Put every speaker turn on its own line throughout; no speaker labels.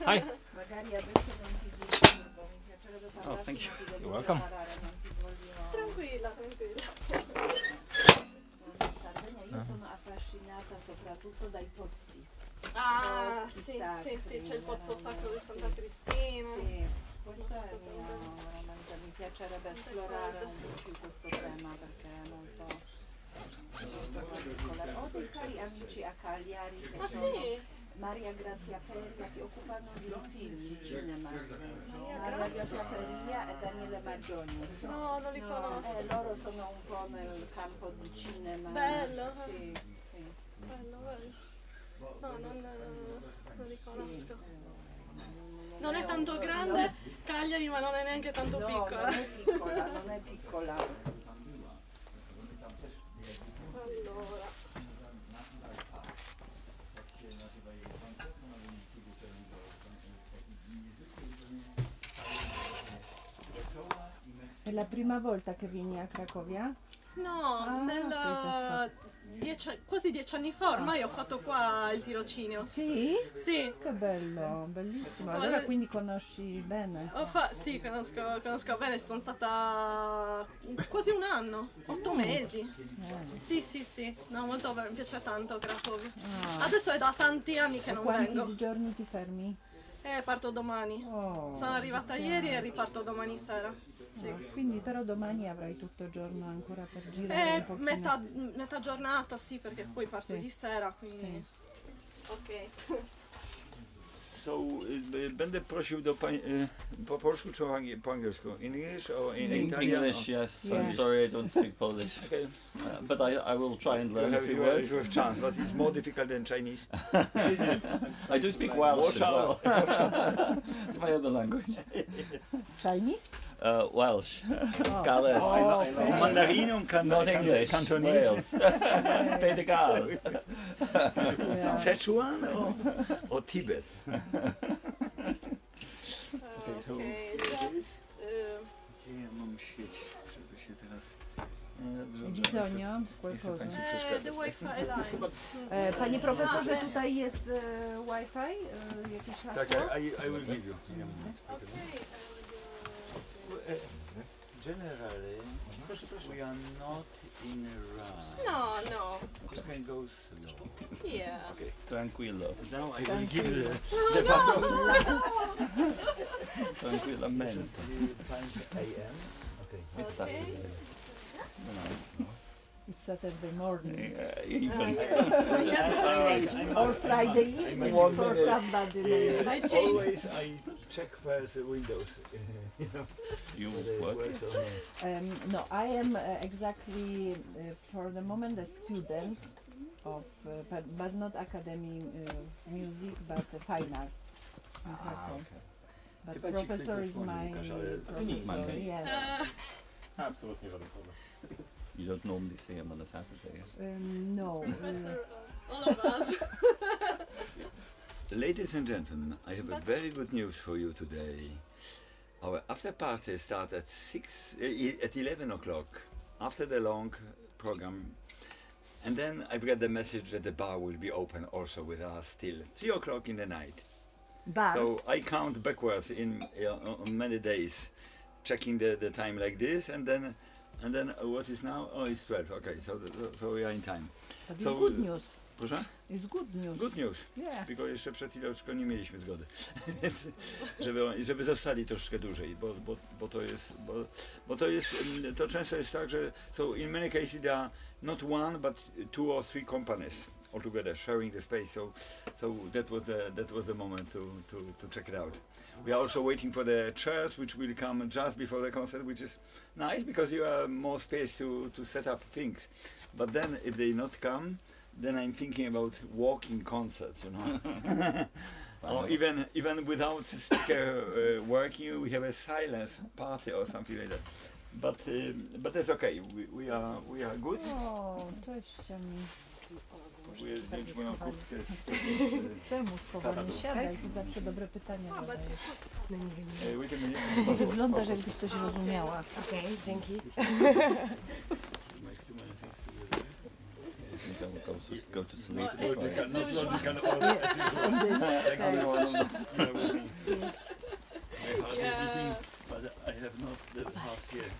Hi. Oh, thank you. You're welcome.
Tranquilla, tranquilla.
Io sono affascinata soprattutto dai pozzi.
Ah,
Pozzi
sì,
sacri,
sì, c'è il pozzo sacro di Santa
sì.
Cristina.
Sì, questo è veramente, mi piacerebbe esplorare un po' più questo tema perché è molto particolare. Ho dei cari amici a Cagliari che
Ah,
sono
sì?
Maria Grazia Peria, si occupano di film, di cinema. Maria
Grazia?
Grazia Peria e Daniele Maggioni.
No, non li conosco.
Loro sono un po' nel campo di cinema.
Bello.
Sì, sì.
Bello, bello. No, non li conosco.
Non
Non è tanto grande Cagliari, ma non è neanche tanto
No,
piccola.
non è piccola, non è piccola.
Allora.
È la prima volta che vieni a Cracovia?
No, quasi 10 anni fa ormai ho fatto qua il tirocinio.
Sì?
Sì.
Che bello, bellissimo. Allora quindi conosci bene?
Sì, conosco bene, sono stata quasi un anno, 8 mesi. Sì, sì, sì, no, molto bello, mi piace tanto Cracovia. Adesso è da tanti anni che non
Quanti
vengo.
giorni ti fermi?
Parto domani.
Oh,
Sono arrivata ieri e riparto domani sera. Sì.
quindi però domani avrai tutto il giorno ancora per girare un pochino.
Metà giornata sì, perché poi parto
Sì.
di sera, quindi... Ok.
So, będę prosił do pań, po polsku czy po angielsku? In English or in Italian?
English, yes.
Yeah.
I'm sorry I don't speak Polish.
Okay.
But I will try and learn a few
You
words.
have chance, but it's more difficult than Chinese.
I do speak Welsh as well. It's my other language.
Chinese?
Welsh.
Oh.
Gales.
Oh,
I know.
okay.
Mandarin,
Not English.
Cantonese.
Wales. Pay the gal.
Yeah.
Sichuan or Tibet?
Okay, just...
Gdzie ja mam sieć, żeby się teraz...
Bisogno qualcosa.
the Wi-Fi line.
Panie profesorze, tutaj jest Wi-Fi? Jakieś hasło?
Tak, I will give you.
Okay.
Generally, we are not in a rush.
No.
Just can go slow.
Yeah.
Okay.
Tranquillo.
Now I will give you the button.
Tranquillamente.
5 a.m. Okay.
It's Saturday.
It's Saturday morning.
Even.
Or Friday evening
One
for
minute.
somebody. Maybe.
I changed.
Always I check first the windows. You know,
You
whether it
work?
works or not.
No, I am exactly for the moment a student of, but not academy music, but fine arts. in Krakow. But
Chyba ci ktoś
professor is
zasłonił,
my
Łukasz, ale
professor.
nie.
Yes.
Absolutnie żaden problem.
You don't normally see him on a Saturday.
No.
Professor, all of us.
Ladies and gentlemen, I have a very good news for you today. Our after party starts at 11 o'clock after the long program, and then I've got the message that the bar will be open also with us till 3 o'clock in the night.
Bar.
So I count backwards on many days, checking the time like this, and then what is now? Oh, it's 12. Okay, so we are in time.
But it's
So,
good news.
Proszę?
It's good news.
Good news.
Yeah.
Tylko jeszcze przed chwileczką nie mieliśmy zgody, więc żeby zostali troszkę dłużej, bo to często jest tak, że so in many cases there are not one but 2 or 3 companies altogether sharing the space, so that was the moment to check it out. We are also waiting for the chairs which will come just before the concert, which is nice because you have more space to set up things. But then if they not come, then I'm thinking about walking concerts, you know. Or even without speaker working, we have a silence party or something like that. But that's okay. We are good.
O, cześć mi.
Zdjąć moją kurtkę
Czemu schowanie? Siadaj, to zawsze dobre pytania zadajesz.
Wait a minute.
Wyglądasz, jakbyś coś rozumiała.
Okej, dzięki.
don't go to sleep.
Well,
It's
it's-
like-
Not
usual.
logical order.
In this
like
kind
only one of them.
Yeah, with me.
yes.
I hardly
Yeah.
eating, but I have not the half here.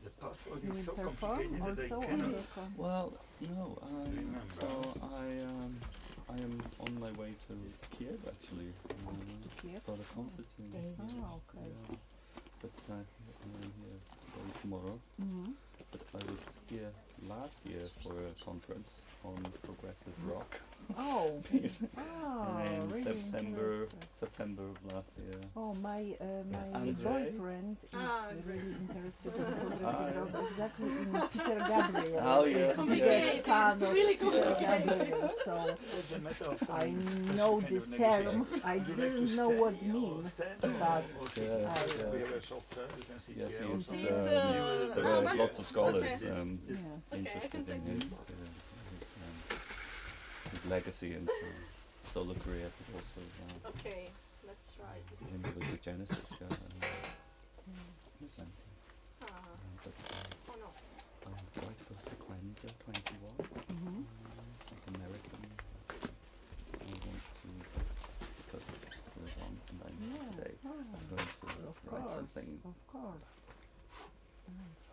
The password
You
is so
will perform
complicated that I
also on
cannot.
the con-
Well, no.
Remember.
So I am on my way to Kiev actually
Kiev?
for the concert.
Ah, okay.
Yeah. But I'm here today, tomorrow.
Mhm.
But I was here last year for a conference on progressive rock.
Oh,
Yes.
oh,
And
really
then
interesting.
September of last year.
Oh, my
Andre?
boyfriend is
Andre.
really interested in progressive
Ah,
rock, exactly in Peter Gabriel.
Oh, yeah.
He's a
Complicated.
big fan of
Really
Peter
complicated.
Gabriel, so
What's the matter of
I
some
know
special
this
kind of
term.
negotiation?
I
Would you like to
didn't know
stand
what
or
mean,
stand
but
or sit?
Yeah,
I-
We have a shop there, you can sit
Yes,
here
he's,
also.
It's,
there
oh,
are
but-
lots of scholars
okay.
yeah.
interested
I
in
can
his legacy and solo career, but also
Okay, let's try.
him with the Genesis. Yes,
Ah,
but
oh no.
White for Sequenza 21,
Mhm.
like American. I want to, because the festival is on and I'm here
Yeah.
today,
Oh,
I'm going to
of
write
course,
something
of course. Nice.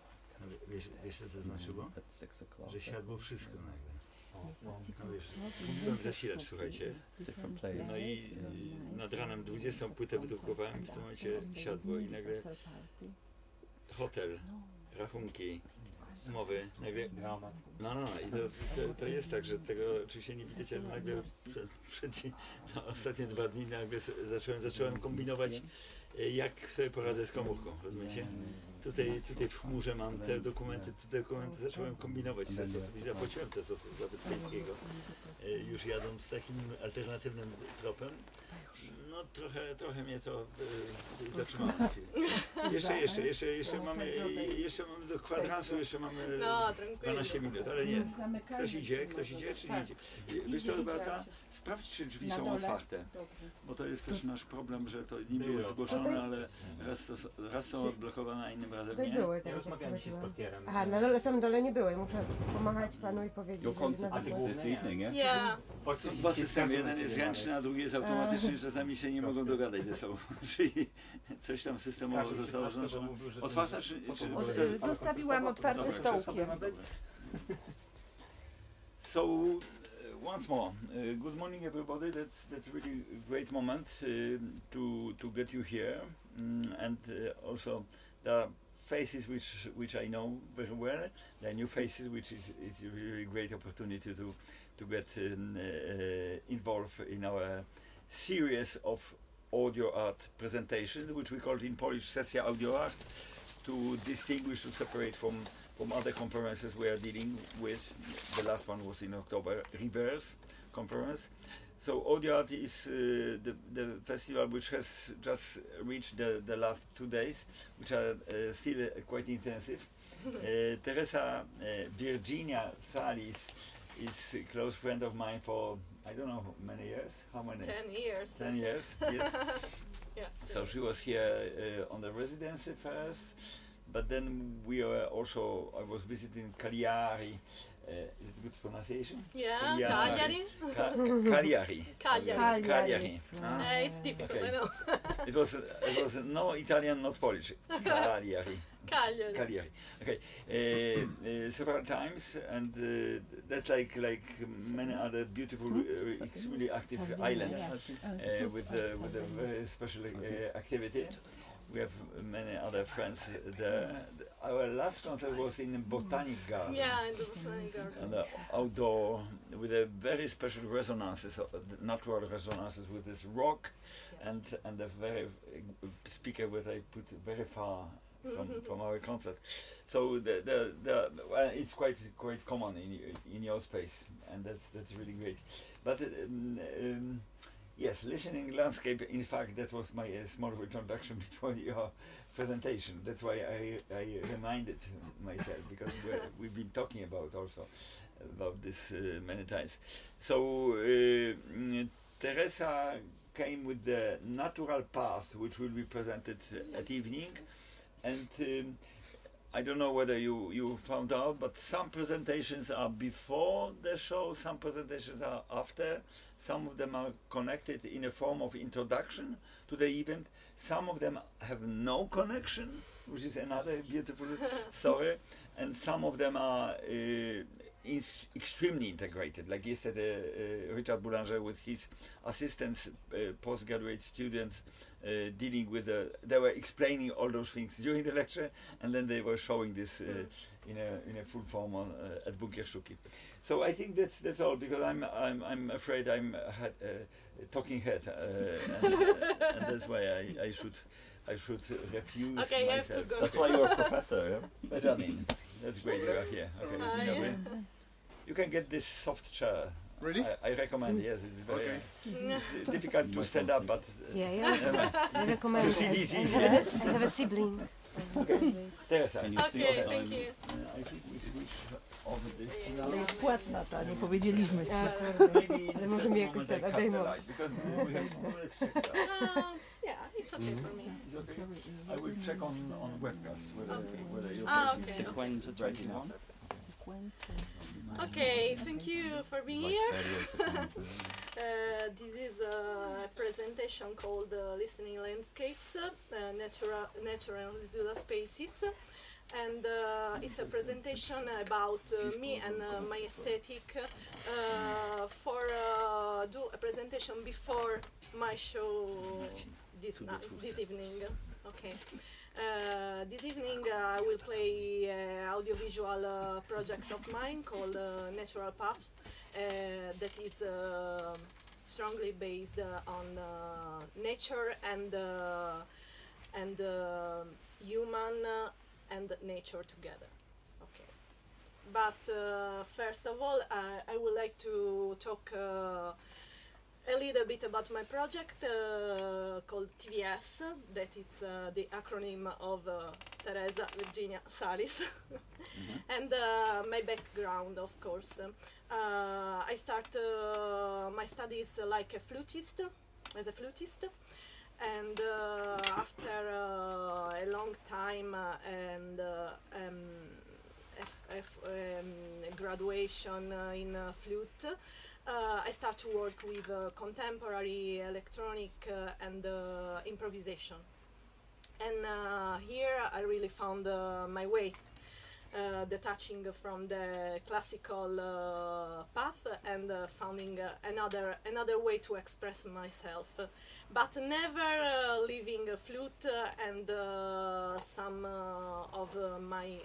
Wiesz co to znaczyło?
at 6 o'clock.
Że siadło wszystko nagle.
Yes,
No wiesz,
it's
kupiłem
different
zasilacz,
shop,
słuchajcie.
it's
Different
different
place.
No i
nice.
nad ranem 20 płytę wydrukowałem i w tym momencie siadło i nagle hotel, rachunki, umowy, nagle
Dramat.
no i to jest tak, że tego oczywiście nie widać, ale nagle ostatnie 2 dni nagle zacząłem kombinować, jak sobie poradzę z komórką, rozumiecie? Tutaj w chmurze mam te dokumenty, zacząłem kombinować te sposób i zapłaciłem te sposób dla Wyspiańskiego, już jadąc takim alternatywnym tropem. No trochę mnie to zatrzymało. Jeszcze mamy do kwadransu, jeszcze mamy
No, tranquillo.
12 minut, ale nie. Ktoś idzie czy nie idzie? Wiesz to Beata, sprawdź czy drzwi są otwarte, bo to jest też nasz problem, że to niby jest zgłoszone, ale raz są odblokowane, a innym razem
Tutaj
nie.
były
Ja
teraz, jak
rozmawiałem dzisiaj z
prowadziłam.
portierem.
Aha, na dole, samym dole nie były. Muszę pomachać panu i powiedzieć,
Your
że
concert
na
ty
dole.
główny
this
nie.
evening, yeah?
Yeah.
Są 2 systemy, jeden jest ręczny, a drugi jest automatyczny, czasami się nie mogą dogadać ze sobą, czyli coś tam systemowo zostało zaznaczone. Otwarta czy
Zostawiłam otwarte
Dobra,
stołkiem.
So once more, good morning everybody. That's really a great moment to get you here, and also there are faces which I know very well. There are new faces, which is a really great opportunity to get involved in our series of audio art presentations, which we call in Polish sesja audio art, to distinguish, to separate from other conferences we are dealing with. The last one was in October, Reverse conference. So audio art is the festival which has just reached the last 2 days, which are still quite intensive. Teresa, Virginia Salis is a close friend of mine for I don't know how many years. How many?
10 years.
10 years. Yes.
Yeah.
So she was here on the residency first, but then we were also. I was visiting Cagliari. Is it good pronunciation?
Yeah,
Cagliari.
Cagliari.
Cagliari.
Cagliari.
Cagliari. Ah.
It's difficult,
Okay.
I know.
It was no Italian, not Polish. Cagliari.
Cagliari.
Cagliari. Okay. Several times, and that's like many other beautiful, extremely active islands with a very special activity. We have many other friends there. Our last concert was in Botanic Garden.
Yeah, in the Botanic Garden.
And outdoor with a very special resonances, natural resonances with this rock, and a very speaker with I put very far from our concert. So well, it's quite common in your space, and that's really great. But yes, listening landscape. In fact, that was my small introduction before your presentation. That's why I reminded myself, because we've been talking about this many times. So Teresa came with the natural path, which will be presented at evening, and I don't know whether you found out, but some presentations are before the show, some presentations are after, some of them are connected in a form of introduction to the event, some of them have no connection, which is another beautiful story, and some of them are extremely integrated, like yesterday Richard Boulanger with his assistants, postgraduate students, dealing with they were explaining all those things during the lecture, and then they were showing this in a full form on at Bunkersztuki. So I think that's all, because I'm afraid I'm talking head, and that's why I should refuse
Okay, you have to
myself.
go.
That's why you're a professor, yeah?
But I mean, that's great you are here. Okay,
Ah,
shall we?
yeah.
You can get this soft chair.
Really?
I recommend. Yes, it's very.
Okay.
It's difficult to stand up, but
Yeah. I recommend
to see
it.
this
I
easy.
have a sibling.
Teresa.
Can you see
Okay,
us?
thank you.
I think we switch over this now.
To jest płatna ta, nie powiedzieliśmy.
Maybe
Ale możemy jakoś
moment I
tak
cut the
odejmować.
light, because we have let's check that.
Yeah, it's okay for me.
It's okay. I will check on webcast whether your
Ah,
face
okay.
is
Sequenza
right
21.
Okay, thank you for being
Like
here.
radio sequenza.
This is a presentation called Listening Landscapes, Natural and Residual Spaces. And it's a presentation about me and my aesthetic for do a presentation before my show this evening. Okay. This evening I will play an audiovisual project of mine called Natural Path that is strongly based on nature and human and nature together. Okay. But first of all, I would like to talk a little bit about my project called TVS, that is the acronym of Teresa, Virginia, Salis, and my background, of course. I started my studies like a flutist, as a flutist, and after a long time and graduation in flute, I start to work with contemporary electronic and improvisation. And here I really found my way, detaching from the classical path and finding another way to express myself, but never leaving a flute and some of my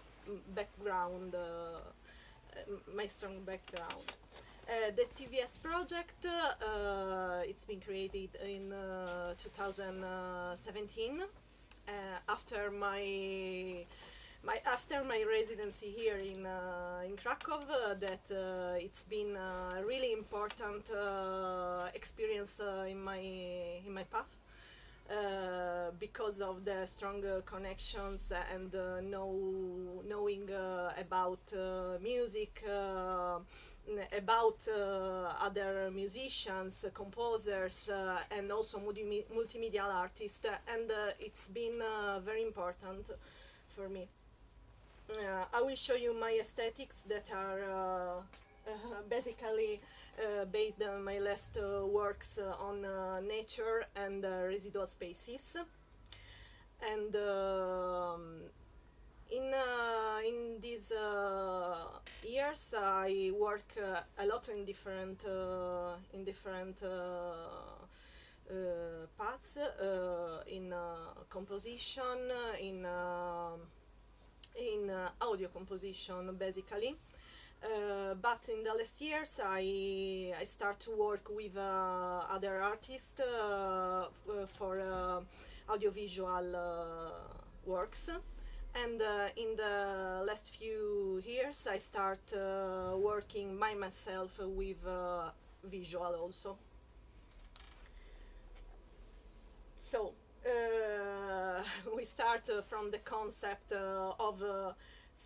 background, my strong background. The TVS project, it's been created in 2017 after my residency here in Krakow. That it's been a really important experience in my path. Because of the strong connections and knowing about music, about other musicians, composers, and also multimedia artists, and it's been very important for me. I will show you my aesthetics that are basically based on my last works on nature and residual spaces. And in these years, I work a lot in different paths, in composition, in audio composition, basically. But in the last years, I start to work with other artists for audiovisual works. And in the last few years, I start working by myself with visual also. So we start from the concept of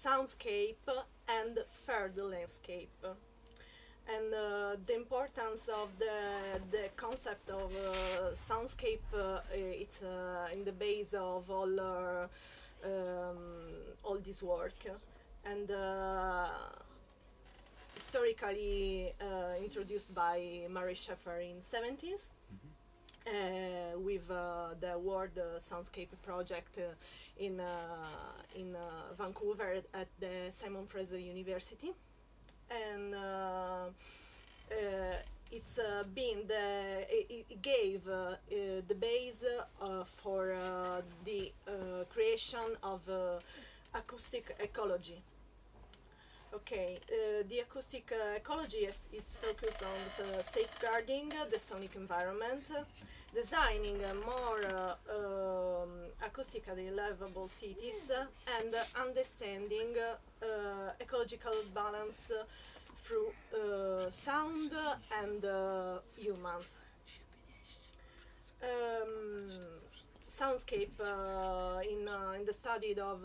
soundscape and third landscape. and the importance of the concept of soundscape. It's in the base of all this work, and historically introduced by Mary Schaeffer in 70s. With the World Soundscape Project in Vancouver at the Simon Fraser University, and it's been it gave the base for the creation of acoustic ecology. Okay, the acoustic ecology is focused on safeguarding the sonic environment, designing more acoustically livable cities, and understanding ecological balance through sound and humans. Soundscape in the study of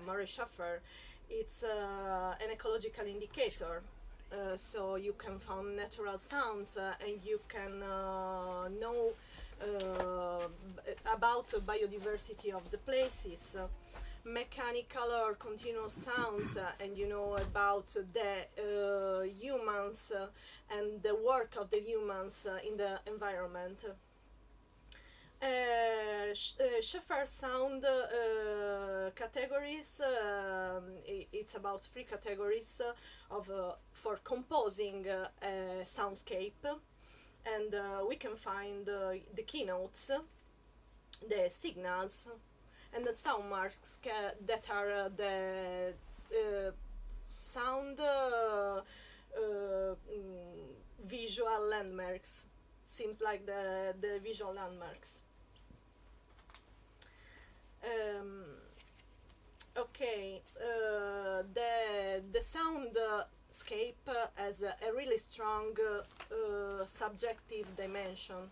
Murray Schaeffer, it's an ecological indicator. So you can find natural sounds and you can know about biodiversity of the places, mechanical or continuous sounds, and you know about the humans and the work of the humans in the environment. Schaeffer sound categories, it's about 3 categories of for composing a soundscape, and we can find the keynotes, the signals, and the sound marks that are the sound visual landmarks. Seems like the visual landmarks. Okay, the soundscape has a really strong subjective dimension,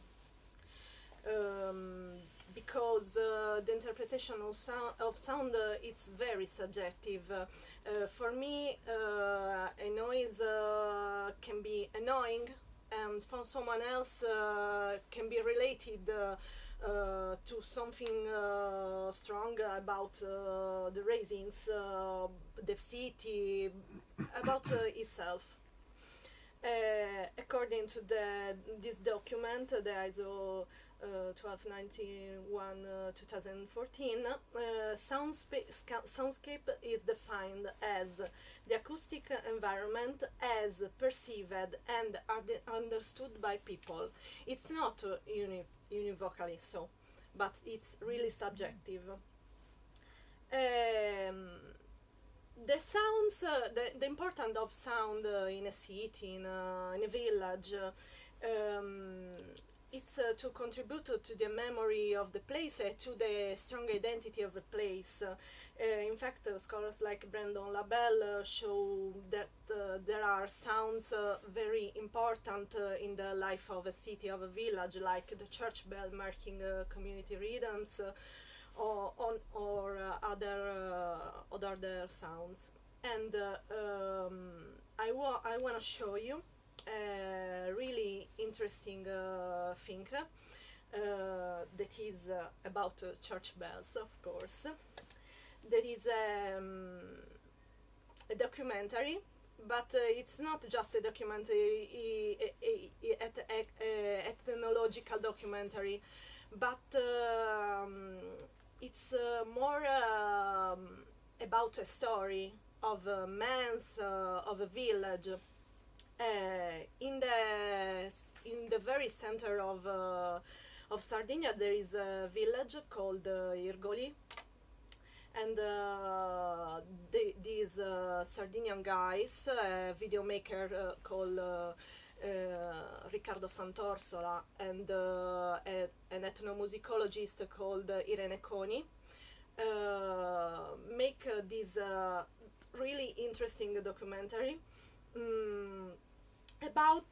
because the interpretation of sound it's very subjective. For me, a noise can be annoying, and for someone else can be related to something strong about the raisins, the city, about itself. According to this document, the ISO 1291-2014, soundscape is defined as the acoustic environment as perceived and understood by people. It's not univocally so, but it's really subjective. The sounds, the importance of sound in a city, in a village, it's to contribute to the memory of the place, to the strong identity of the place. In fact, scholars like Brandon Labelle show that there are sounds very important in the life of a city, of a village, like the church bell marking community rhythms, or other sounds. And I want to show you a really interesting thing that is about church bells, of course. That is a documentary, but it's not just a documentary, ethnological documentary, but it's more about a story of a man's, of a village. In the very center of Sardinia, there is a village called Irgoli, and these Sardinian guys, a video maker called Riccardo Santorsola, and an ethnomusicologist called Irene Coni, make this really interesting documentary about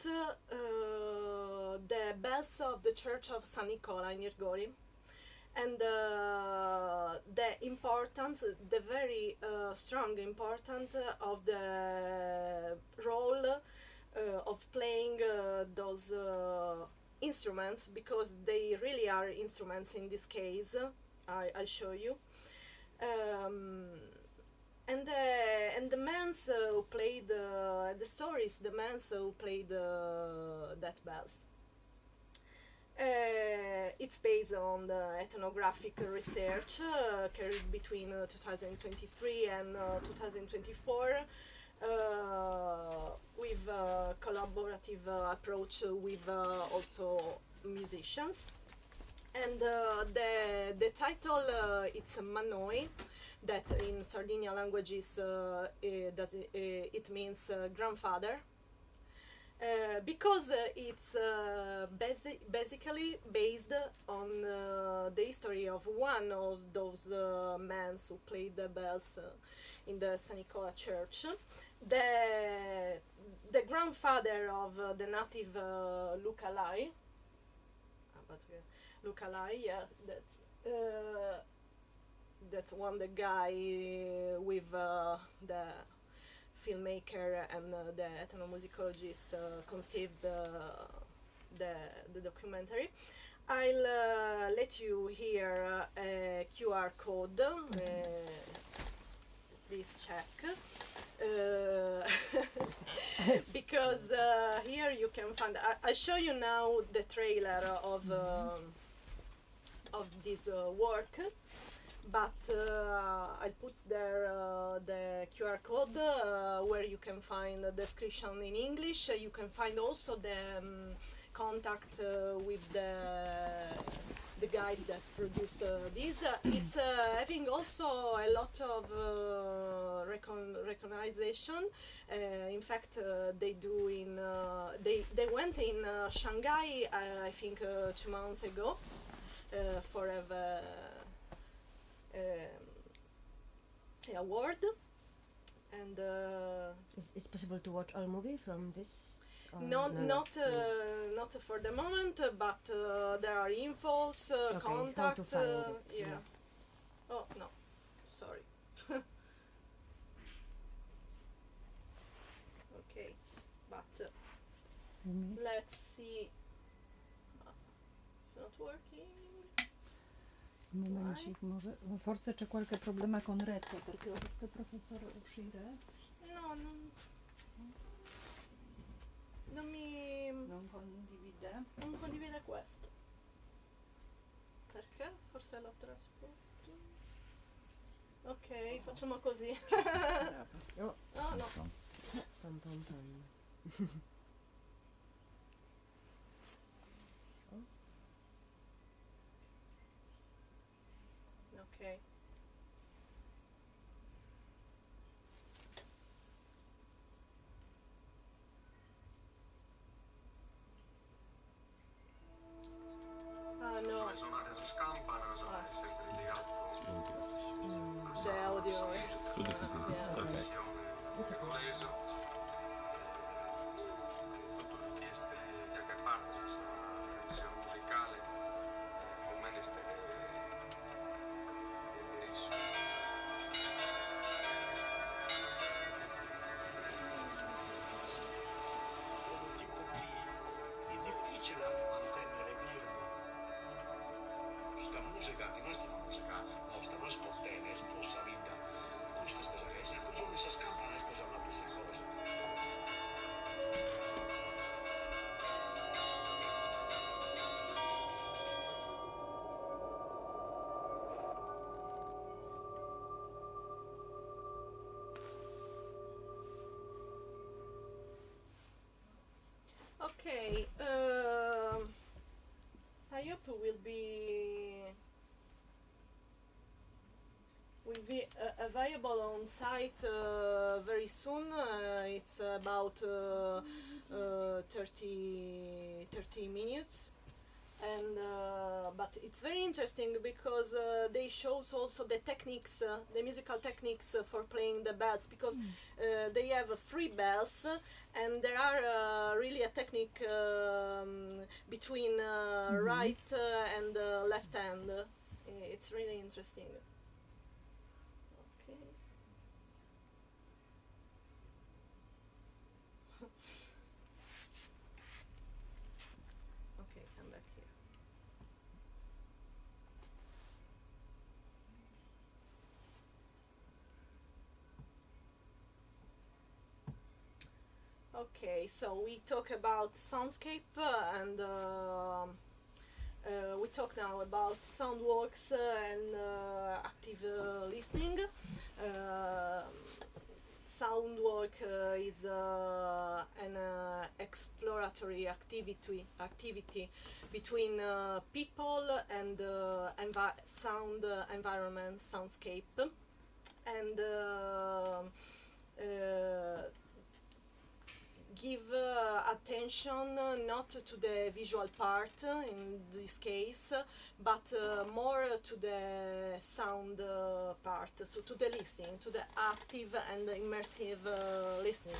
the bells of the Church of San Nicola in Irgoli, and the importance, the very strong importance of the role of playing those instruments, because they really are instruments in this case. I'll show you. And the men who played the stories, the men who played that bells. It's based on the ethnographic research carried between 2023 and 2024 with a collaborative approach with also musicians. And the title it's Manoi, that in Sardinia languages it means grandfather. Because it's basically based on the history of one of those men who played the bells in the San Nicola church. The grandfather of the native Lucalai, Lucalai, yeah, that's one the guy with the filmmaker and the ethnomusicologist conceived the documentary. I'll let you hear a QR code. Please check. Because here you can find. I'll show you now the trailer of this work. But I put there the QR code where you can find the description in English. You can find also the contact with the guys that produced this. It's having also a lot of recognition. In fact, they do in they went in Shanghai, I think 2 months ago, for a award, and
It's possible to watch all movie from this? Or
not
no?
not for the moment, but there are infos,
Okay, how
contact.
to find it,
Yeah.
yeah.
Oh no, sorry. Okay, but let's see. It's not working.
Un momentic, forse c'è qualche problema con rete, perché ho visto il professore uscire.
No, non mi
Non condivide.
non condivide questo. Perché? Forse l'ho trasportato. Ok, facciamo così.
Oh,
Oh no.
pam, pam, pam.
Ok. Ah no,
Sulle sonate si scampano, sono sempre di gatto.
the audio is
Okay.
Coleso. Tutto richieste di che parte questa versione musicale con me ne stai
Tipo che è difficile mantenere firme. Sta musica, che nostra musica, nostra non è spontanea, è sposa vita. Questa è la che se giorni si scampano, queste sono le stesse cose.
okay. I hope will be available on site very soon. It's about 30 minutes, and but it's very interesting because they shows also the techniques, the musical techniques for playing the bells, because they have 3 bells, and there are really a technique between right and left hand. It's really interesting. Okay. Okay, so we talk about soundscape and we talk now about soundworks and active listening. Soundwork is an exploratory activity between people and sound environment, soundscape, and give attention not to the visual part in this case, but more to the sound part, so to the listening, to the active and immersive listening.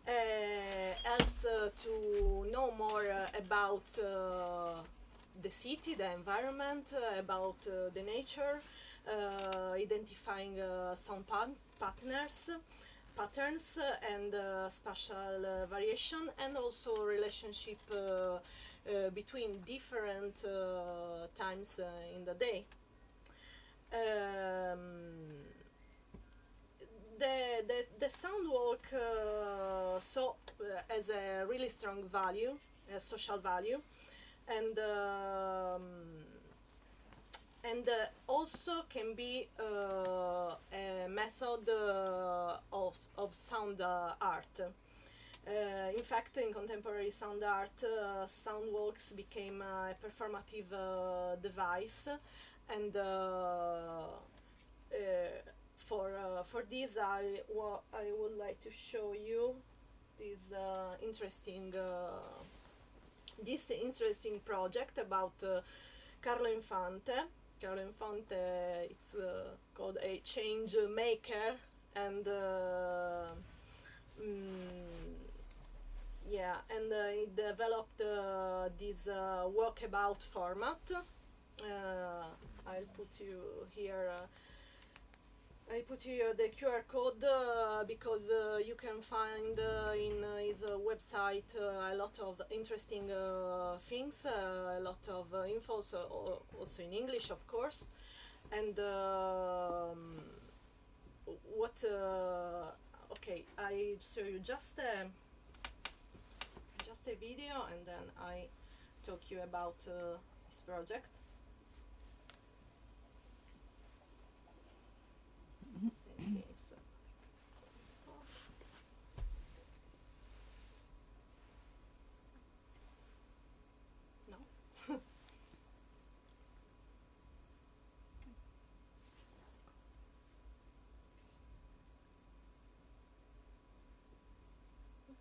Helps to know more about the city, the environment, about the nature, identifying sound patterns and spatial variation, and also relationship between different times in the day. The soundwork has a really strong value, a social value, and also can be a method of sound art. In fact, in contemporary sound art, soundworks became a performative device, and for this I would like to show you this interesting project about Carlo Infante. Carlo Infante, it's called a change maker, and he developed this walkabout format. I'll put you here. I put here the QR code because you can find in his website a lot of interesting things, a lot of info, so also in English, of course. And okay, I show you just a video, and then I talk you about this project.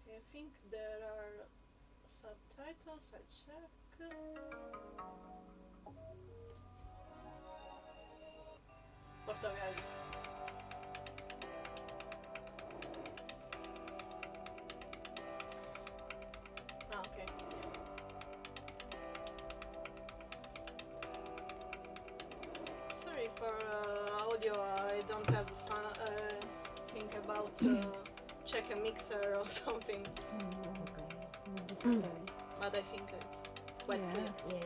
I think there are subtitles. I check. Portoghese. Okay. Sorry for audio. I don't have think about check a mixer or something. But I think it's quite clear.
Yes.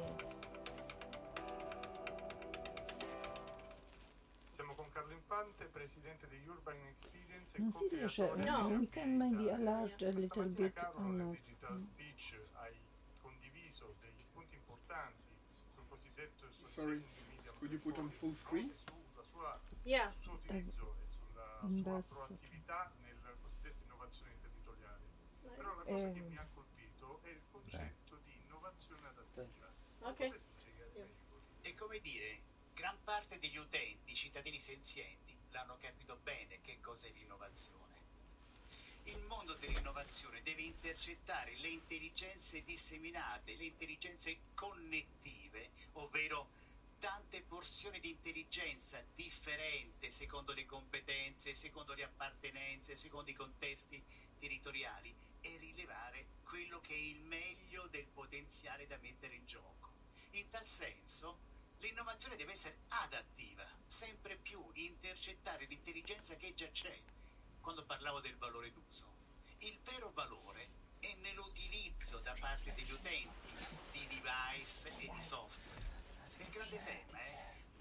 Siamo con Carlo Infante, presidente degli Urban Experience e
Non si riesce,
co-creatore
we can maybe enlarge a little
Stamattina,
bit
Carlo,
or
nel
not.
digital speech hai condiviso degli spunti importanti sul cosiddetto
Sorry, could you put on full screen?
Sulla sua,
Yeah.
sul suo utilizzo e sulla
in
sua
basso.
proattività nel cosiddetto innovazione territoriale. Però la cosa che mi ha colpito è il concetto di innovazione adattiva.
Okay.
Potresti spiegare
Yes.
meglio?
È come dire, gran parte degli utenti, cittadini senzienti, l'hanno capito bene che cos'è l'innovazione. Il mondo dell'innovazione deve intercettare le intelligenze disseminate, le intelligenze connettive, ovvero tante porzioni di intelligenza differente secondo le competenze, secondo le appartenenze, secondo i contesti territoriali, e rilevare quello che è il meglio del potenziale da mettere in gioco. In tal senso, l'innovazione deve essere adattiva, sempre più intercettare l'intelligenza che già c'è. Quando parlavo del valore d'uso, il vero valore è nell'utilizzo da parte degli utenti di device e di software. È il grande tema,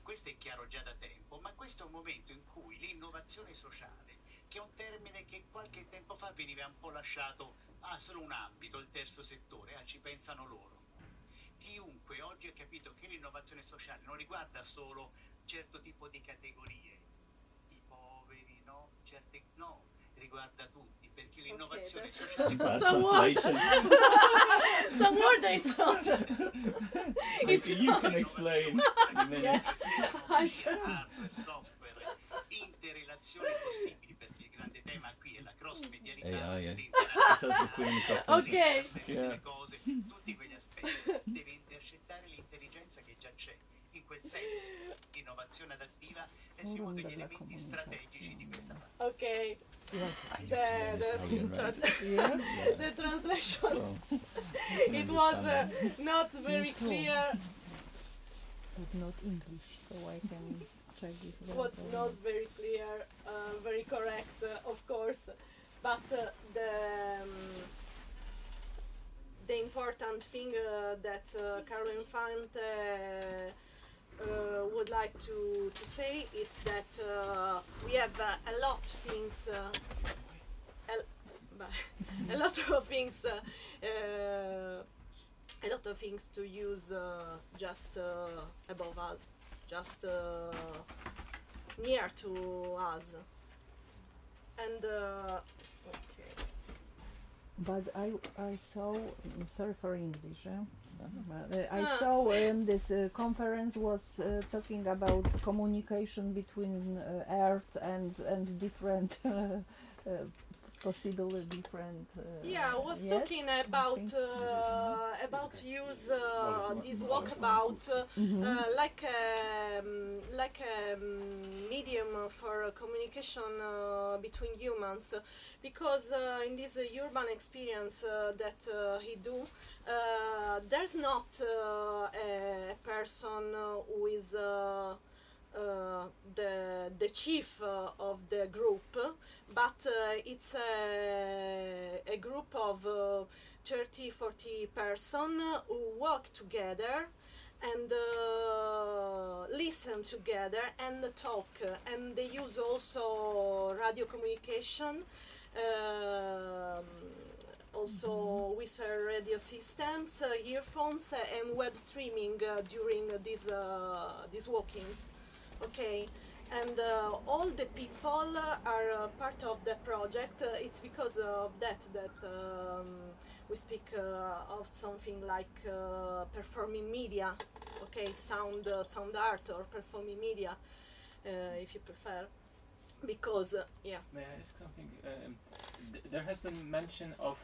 questo è chiaro già da tempo, ma questo è un momento in cui l'innovazione sociale che è un termine che qualche tempo fa veniva un po' lasciato a solo un ambito, il terzo settore, ci pensano loro. Chiunque oggi ha capito che l'innovazione sociale non riguarda solo certo tipo di categorie, i poveri, no, certe no, riguarda tutti, perché l'innovazione
that's-
sociale
Bad
Some word.
translation.
Some word I thought.
Maybe you can explain in a minute.
hardware, software, interrelazioni possibili, perché il grande tema qui è la cross medialità,
AI,
l'interattività,
Ok.
delle cose, tutti quegli aspetti. Deve intercettare l'intelligenza che già c'è. In quel senso, l'innovazione adattiva è uno degli elementi strategici di questa fase.
Okay.
Yes.
Italian, right?
Yeah.
The translation.
So,
It was not very clear.
But not English, so I can check this.
Was not very clear, very correct, of course. But the important thing that Carlo Infante would like to say is that we have a lot things, a lot of things, a lot of things to use just above us, just near to us, and okay.
But I saw, sorry for English, I saw this conference was talking about communication between Earth and different possible different.
Yeah, I was
yes,
talking about use this walkabout like a medium for communication between humans, because in this urban experience that he do, there's not a person who is the chief of the group, but it's a group of 30-40 person who work together and listen together and talk, and they use also radio communication, also whisper radio systems, earphones, and web streaming during this walking. Okay, and all the people are part of the project. It's because of that we speak of something like performing media. Okay, sound art or performing media, if you prefer. Because yeah.
May I ask something? There has been mention of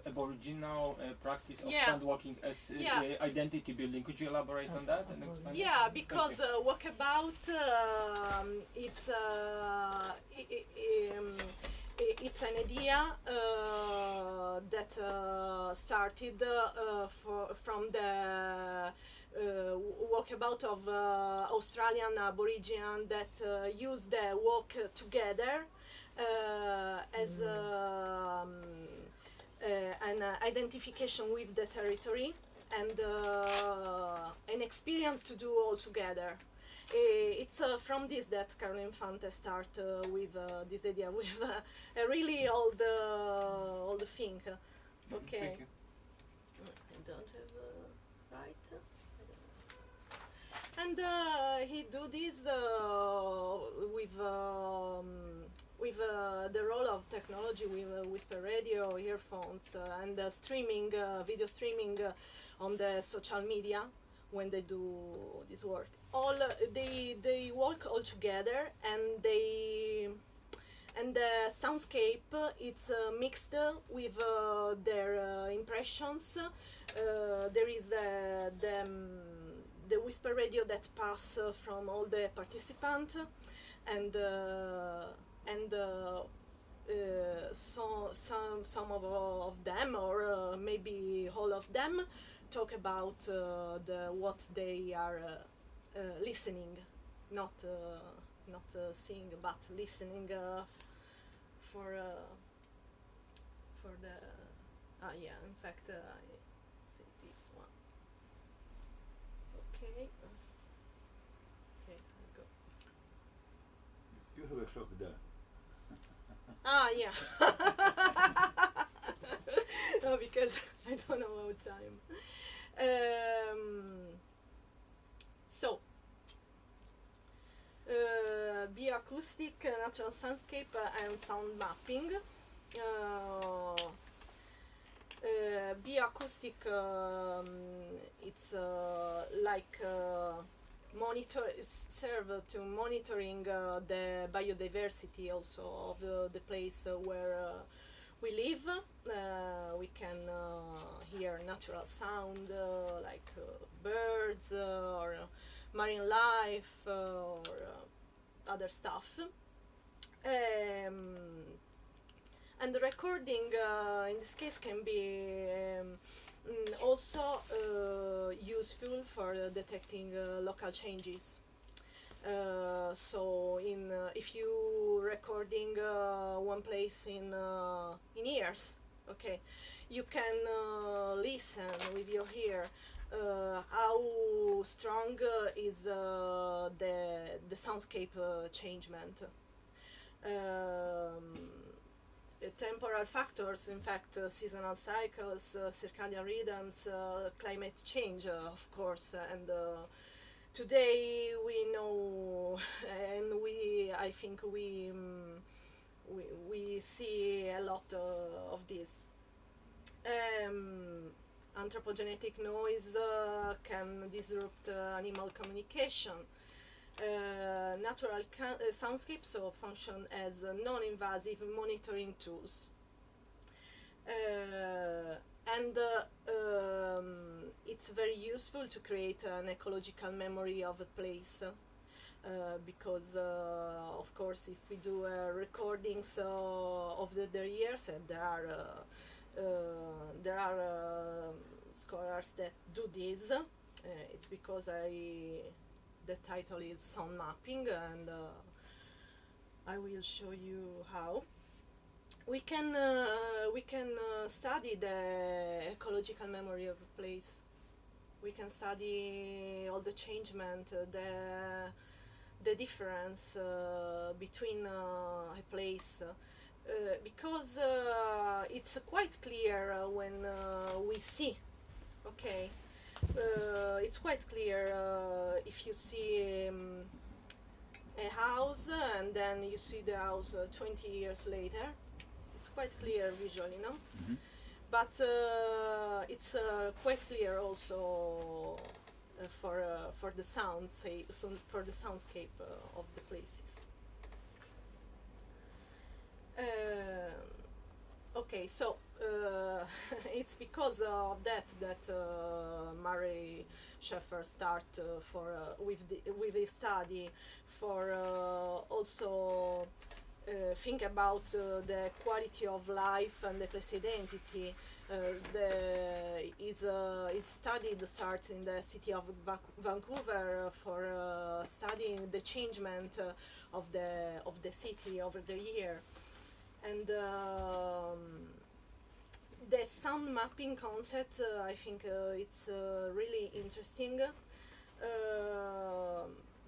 aboriginal practice of
Yeah.
sound walking as identity building. Could you elaborate on that and explain?
Yeah, because walkabout it's an idea that started from the walkabout of Australian Aborigine that use the walk together as an identification with the territory and an experience to do all together. It's from this that Carlo Infante start with this idea, with a really old thing. Okay.
Thank you.
I don't have right. And he do this with the role of technology, with whisper radio, earphones, and streaming, video streaming on the social media when they do this work. All they work all together, and the soundscape it's mixed with their impressions. There is the whisper radio that pass from all the participants, and some of them, or maybe all of them, talk about what they are listening, not seeing, but listening for the yeah. In fact, I see this one. Okay. Okay, I'll go.
You have a clock there.
Ah, yeah. No, because I don't know about time. So, bioacoustic, natural soundscape, and sound mapping. Bioacoustic, it's like serve to monitoring the biodiversity also of the place where we live. We can hear natural sound like birds or marine life or other stuff. And the recording in this case can be also useful for detecting local changes. So if you recording one place in ears, okay, you can listen with your ear how strong is the soundscape changement. Temporal factors, in fact, seasonal cycles, circadian rhythms, climate change, of course, and today we know, and I think we see a lot of this. Anthropogenetic noise can disrupt animal communication. Natural soundscapes so function as non-invasive monitoring tools. And it's very useful to create an ecological memory of a place. Because of course if we do recordings of the years, and there are scholars that do this, it's because the title is sound mapping, and I will show you how we can study the ecological memory of a place. We can study all the changement, the difference between a place, because it's quite clear when we see, okay, it's quite clear if you see a house and then you see the house 20 years later. It's quite clear visually, no?
Mm-hmm.
But it's quite clear also for the for the soundscape of the places. Okay, so it's because of that Murray Schaeffer start with the study for also think about the quality of life and the place identity. His study starts in the city of Vancouver for studying the changement of the city over the year. And the sound mapping concept, I think it's really interesting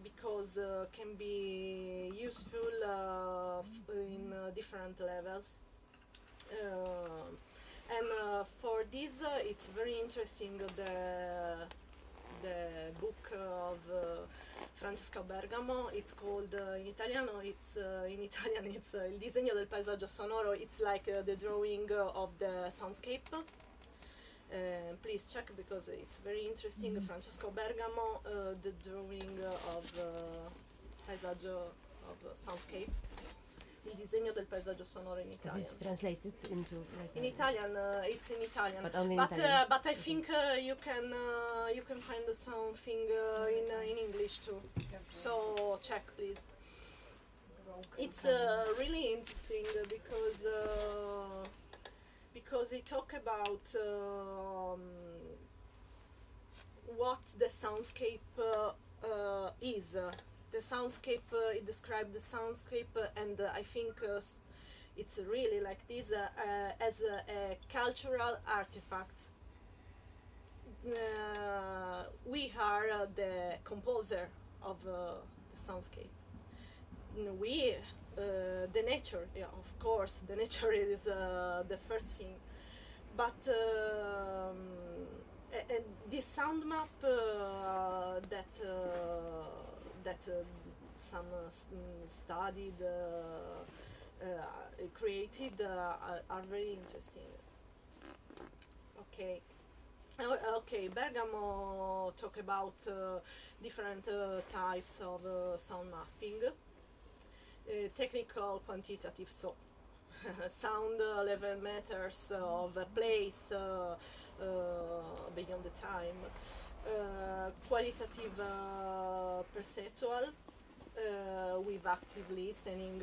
because can be useful in different levels. And for this, it's very interesting the book of Francesco Bergamo. It's called in Italian. It's Il disegno del paesaggio sonoro. It's like the drawing of the soundscape. Please check because it's very interesting. Francesco Bergamo, the drawing of paesaggio of soundscape. Il disegno del paesaggio sonoro in Italian.
It's translated into like
in Italian. It's in Italian.
But only in Italian.
But I think you can find something in English too. So check, please. It's really interesting because they talk about what the soundscape is. The soundscape, it describes the soundscape, and I think it's really like this as a cultural artifact. We are the composer of the soundscape. We the nature, yeah, of course, the nature is the first thing. But this sound map that some studied, created, are very interesting. Okay. Okay, Bergamo talk about different types of sound mapping. Technical, quantitative, so sound level meters of a place beyond the time. Qualitative, perceptual, with active listening,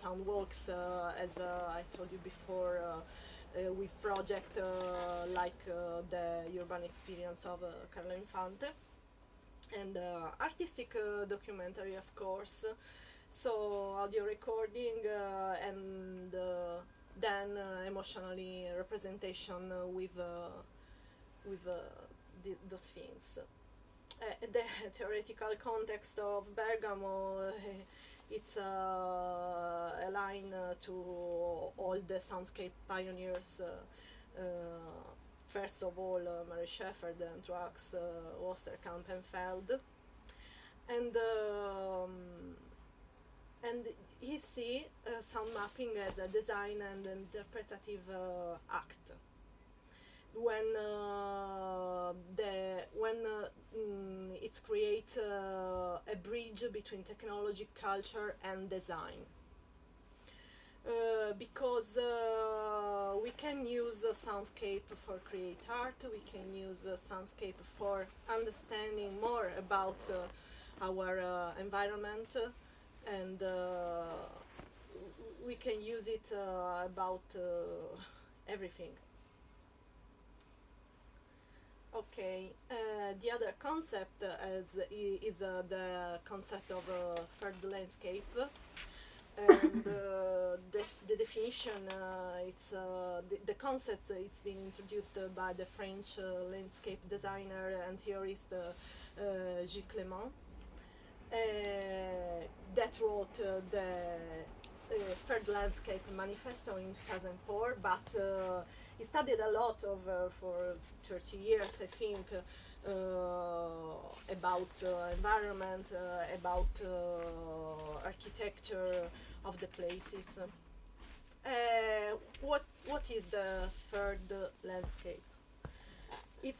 sound walks, as I told you before, with project like the urban experience of Carlo Infante, and artistic documentary, of course. So audio recording, and then emotionally representation with those things. The theoretical context of Bergamo, it's a line to all the soundscape pioneers. First of all, Mary Shepard and Truax, Osterkamp and Feld, and he see sound mapping as a design and interpretative act. When it creates a bridge between technology, culture, and design. Because we can use soundscape for create art, we can use soundscape for understanding more about our environment, and we can use it about everything. Okay, the other concept is the concept of third landscape, and the definition, it's the concept. It's been introduced by the French landscape designer and theorist Gilles Clément, that wrote the Third Landscape Manifesto in 2004, but he studied a lot for 30 years, I think, about environment, about architecture of the places. What is the third landscape? It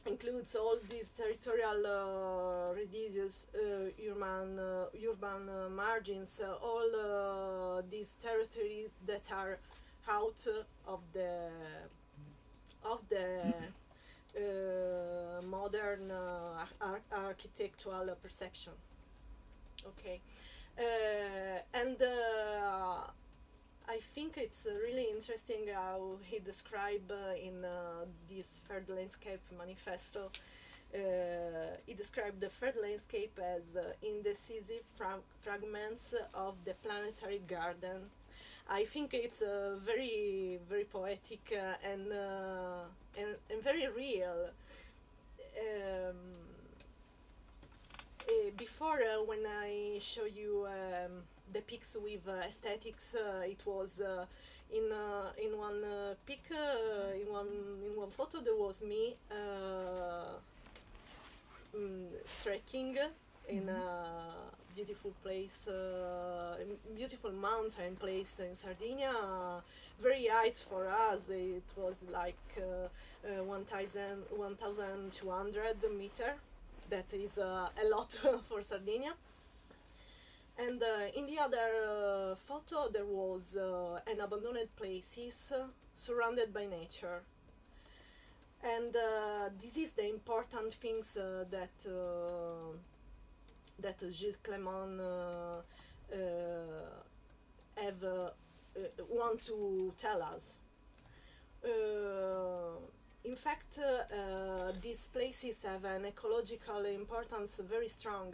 includes all these territorial residues, urban margins, all these territories that are out of the modern architectural perception. Okay, and I think it's really interesting how he described in this Third Landscape Manifesto. He described the third landscape as indecisive fragments of the planetary garden. I think it's very, very poetic and very real. Before, when I show you the pics with aesthetics, it was in one pic, in one photo, there was me trekking in a beautiful place, beautiful mountain place in Sardinia, very high for us. It was like 1,200 meters. That is a lot for Sardinia. And in the other photo, there was an abandoned places surrounded by nature. And this is the important things that Gilles Clément want to tell us. In fact, these places have an ecological importance very strong,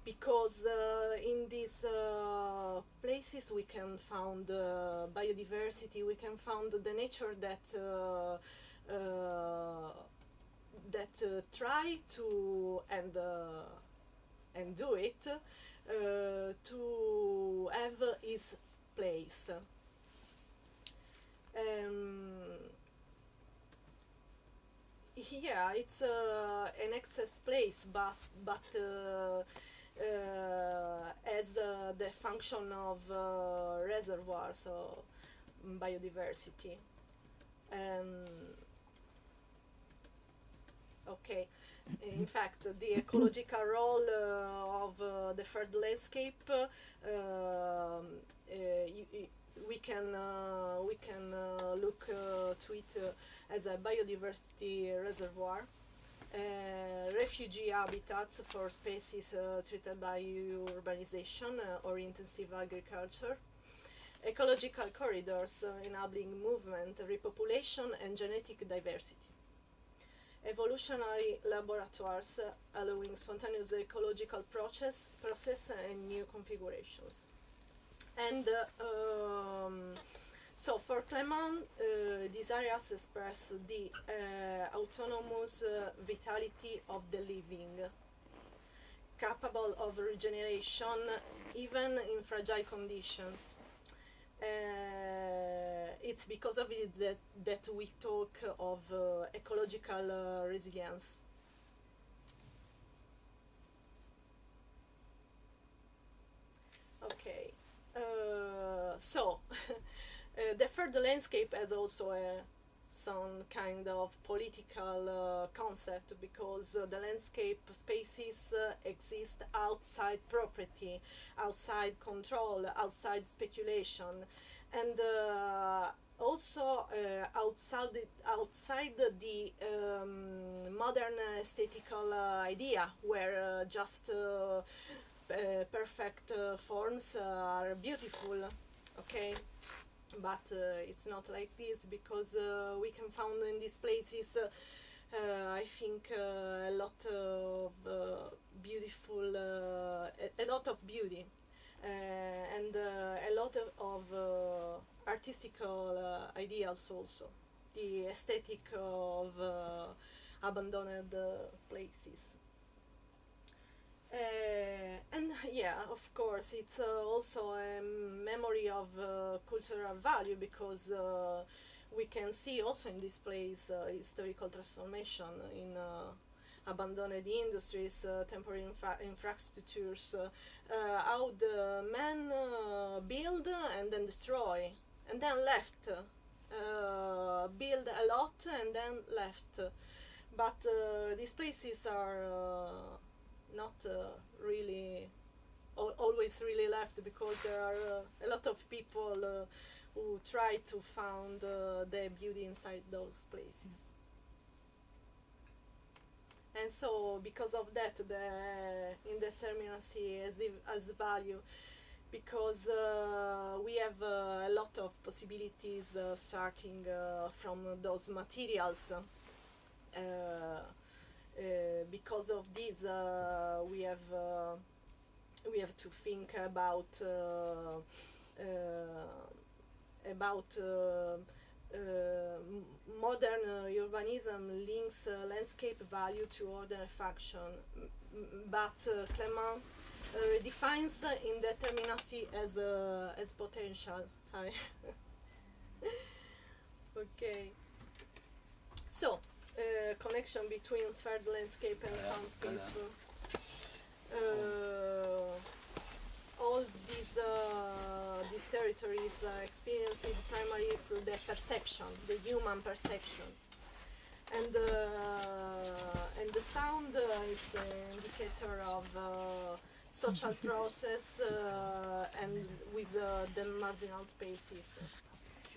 because in these places we can find biodiversity, we can find the nature that try to and do it to have its place. Yeah, it's an excess place, but as the function of reservoir, so biodiversity. Okay. In fact, the ecological role of the third landscape, we can look to it as a biodiversity reservoir, refugee habitats for species treated by urbanization or intensive agriculture, ecological corridors enabling movement, repopulation, and genetic diversity. Evolutionary laboratories allowing spontaneous ecological process and new configurations. And so for Clement, these areas express the autonomous vitality of the living, capable of regeneration even in fragile conditions. It's because of it that we talk of ecological resilience. Okay, so the third landscape has also some kind of political concept, because the landscape spaces exist outside property, outside control, outside speculation, and also outside the modern aesthetical idea, where just perfect forms are beautiful. Okay. But it's not like this, because we can find in these places, I think, a lot of beautiful, a lot of beauty, and a lot of artistical ideals also. The aesthetic of abandoned places. And yeah, of course, it's also a memory of cultural value, because we can see also in this place historical transformation in abandoned industries, temporary infrastructures, how the men build and then destroy, and then left, build a lot and then left. But these places are not really always really left, because there are a lot of people who try to find the beauty inside those places. And so because of that, the indeterminacy has value, because we have a lot of possibilities starting from those materials. Because of this, we have to think about modern urbanism links landscape value to order function, but Clement redefines indeterminacy as potential. Okay. So. Connection between third landscape and soundscape. All these territories experienced primarily through the perception, the human perception, and the sound is an indicator of social process and with the marginal spaces.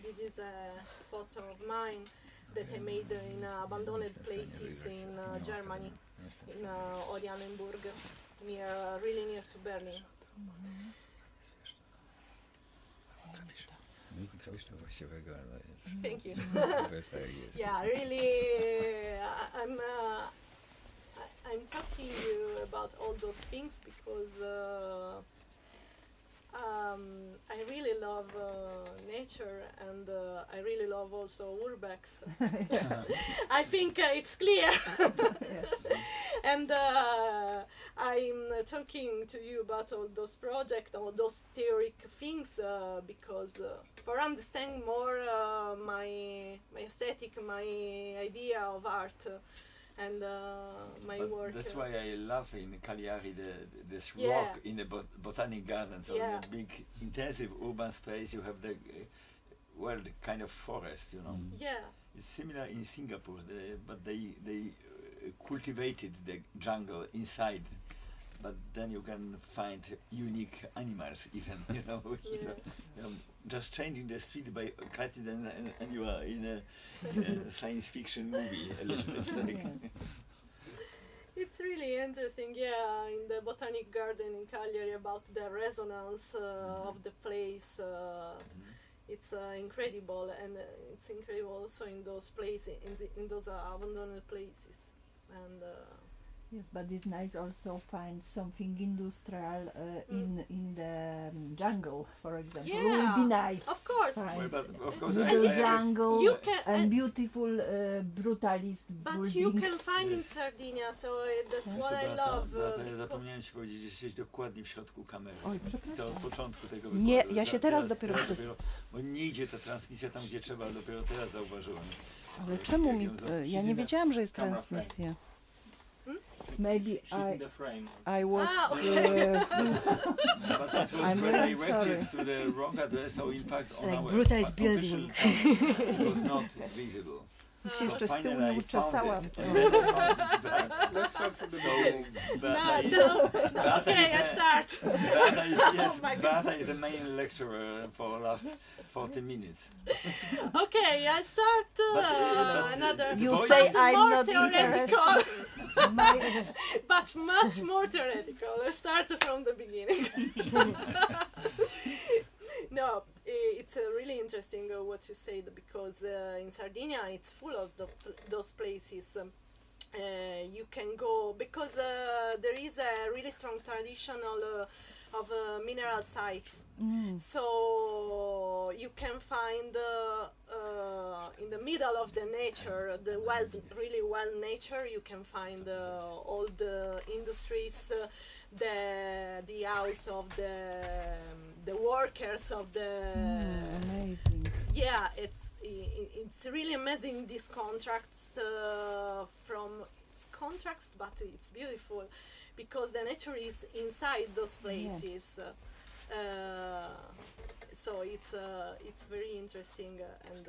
This is a photo of mine that I made in abandoned places in Germany, in Oranienburg, really near to Berlin. Thank you. Yeah, really, I'm talking to you about all those things because I really love nature, and I really love also urbex. I think it's clear. And I'm talking to you about all those projects, all those theoric things, because for understanding more my aesthetic, my idea of art, and my
But
work.
that's why I love in Cagliari this
Yeah.
rock in the botanic gardens, so
Yeah.
in a big intensive urban space you have the the kind of forest, you know.
Yeah.
It's similar in Singapore, but they cultivated the jungle inside, but then you can find unique animals even, you know.
Yeah.
So, you know, just changing the street by cutting them and you are in a science fiction movie a little bit like.
It's really interesting, yeah, in the botanic garden in Cagliari about the resonance of the place. It's incredible, and it's incredible also in those places, in those abandoned places. And
Yes, but it's nice also find something industrial in the jungle, for example. It would
Yeah,
be nice.
of course.
Find
Well, but of course
little
I
jungle
You can-
and beautiful brutalist
but
building.
you can find in
Yes.
Sardinia, so that's
Yes.
what I love.
Ja zapomniałem ci powiedzieć, że jesteś dokładnie w środku kamery.
Oj,
To
przepraszam.
od początku tego
Nie,
wykładu.
ja się teraz dopiero
bo nie idzie ta transmisja tam, gdzie trzeba, dopiero teraz zauważyłem.
Ale czemu mi...
Jak ją za-
Ja nie wiedziałam, że jest
camera frame.
transmisja.
Maybe
She's in the frame.
I was...
But that was
I'm
when
really
I went
sorry.
to the wrong address, so in fact on
Like
our
brutalist
official
building.
account, it was not visible.
Mi się jeszcze z tyłu
Finally
nie
I
uczesała.
found it, and then I found it back.
Let's start from the
So,
beginning.
Beata is, Beata
Okay,
is
I
the-
start.
Beata is, yes,
Oh my God.
Beata is the main lecturer for the last 40 minutes.
Okay, I start
But,
another.
You
boy-
say
But
I'm
more
not
theoretical,
My,
but much more theoretical. I start from the beginning. No, it's really interesting what you said, because in Sardinia it's full of those places. You can go because there is a really strong traditional of mineral sites. So you can find in the middle of the nature, the wild, really wild nature. You can find all the industries, the house of the workers of the.
amazing.
Yeah, it's really amazing. These contracts but it's beautiful because the nature is inside those places. So it's very interesting and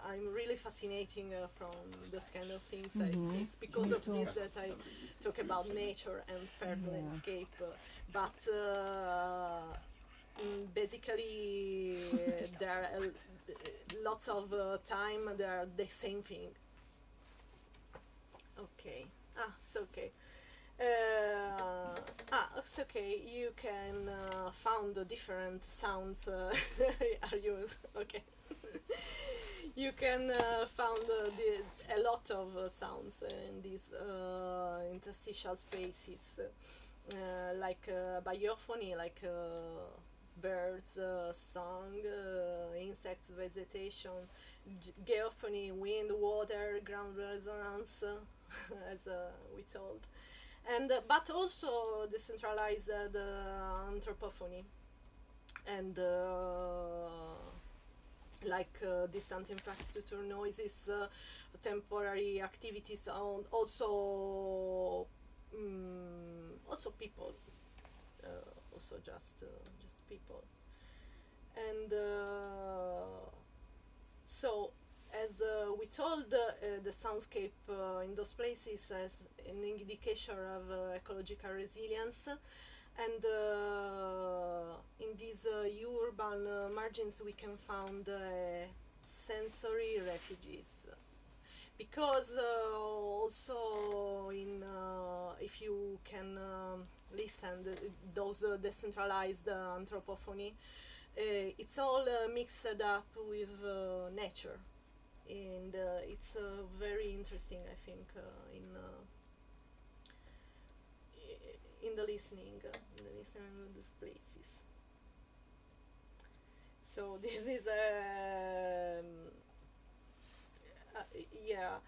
I'm really fascinating from this kind of things. It's because of this that I talk about nature and fair landscape. But basically, there are lots of time. They are the same thing. Okay. It's okay. It's okay. You can found different sounds are used. Okay. You can found a lot of sounds in these interstitial spaces, like biophony, like birds, song, insects, vegetation, geophony, wind, water, ground resonance, as we told, and but also decentralized anthropophony, and like distant infrastructure noises, temporary activities, and also people, also just people, and so as we told, the soundscape in those places as an indication of ecological resilience, and in these urban margins we can find sensory refuges, because also in if you can listen those decentralized anthropophony, it's all mixed up with nature, and it's in the listening of these places. So this is yeah.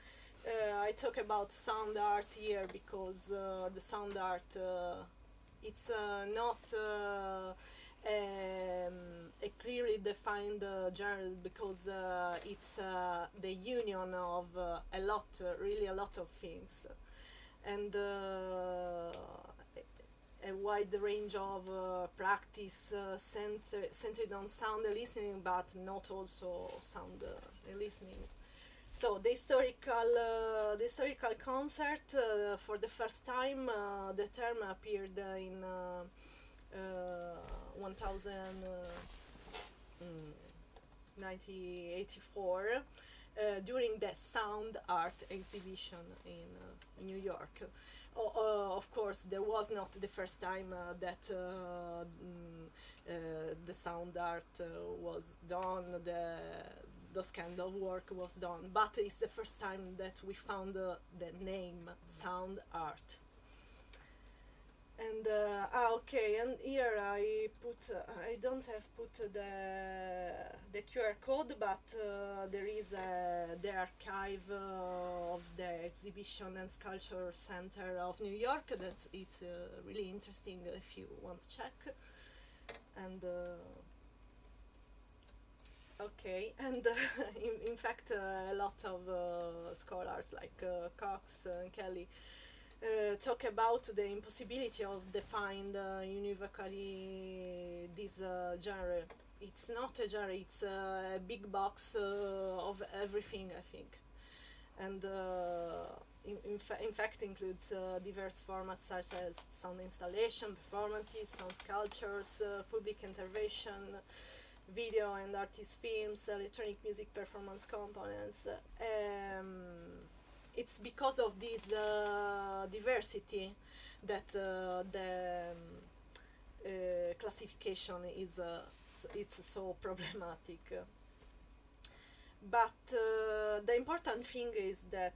I talk about sound art here because the sound art it's not a clearly defined genre, because it's the union of really a lot of things, and a wide range of practice centered on sound listening, but not also sound listening. So the historical concert, for the first time, the term appeared in 1984 during the Sound Art exhibition in New York. Of course, there was not the first time that the sound art was done, those kind of work was done, but it's the first time that we found the name sound art. And okay, and here I don't have put the QR code, but there is the archive of the Exhibition and Sculpture Center of New York. It's really interesting if you want to check. And okay, and in fact a lot of scholars like Cox and Kelly talk about the impossibility of defining univocally this genre. It's not a genre, it's a big box of everything, I think. And in fact includes diverse formats such as sound installation, performances, sound sculptures, public intervention, video and artist films, electronic music performance components. It's because of this diversity that the classification is it's so problematic. But the important thing is that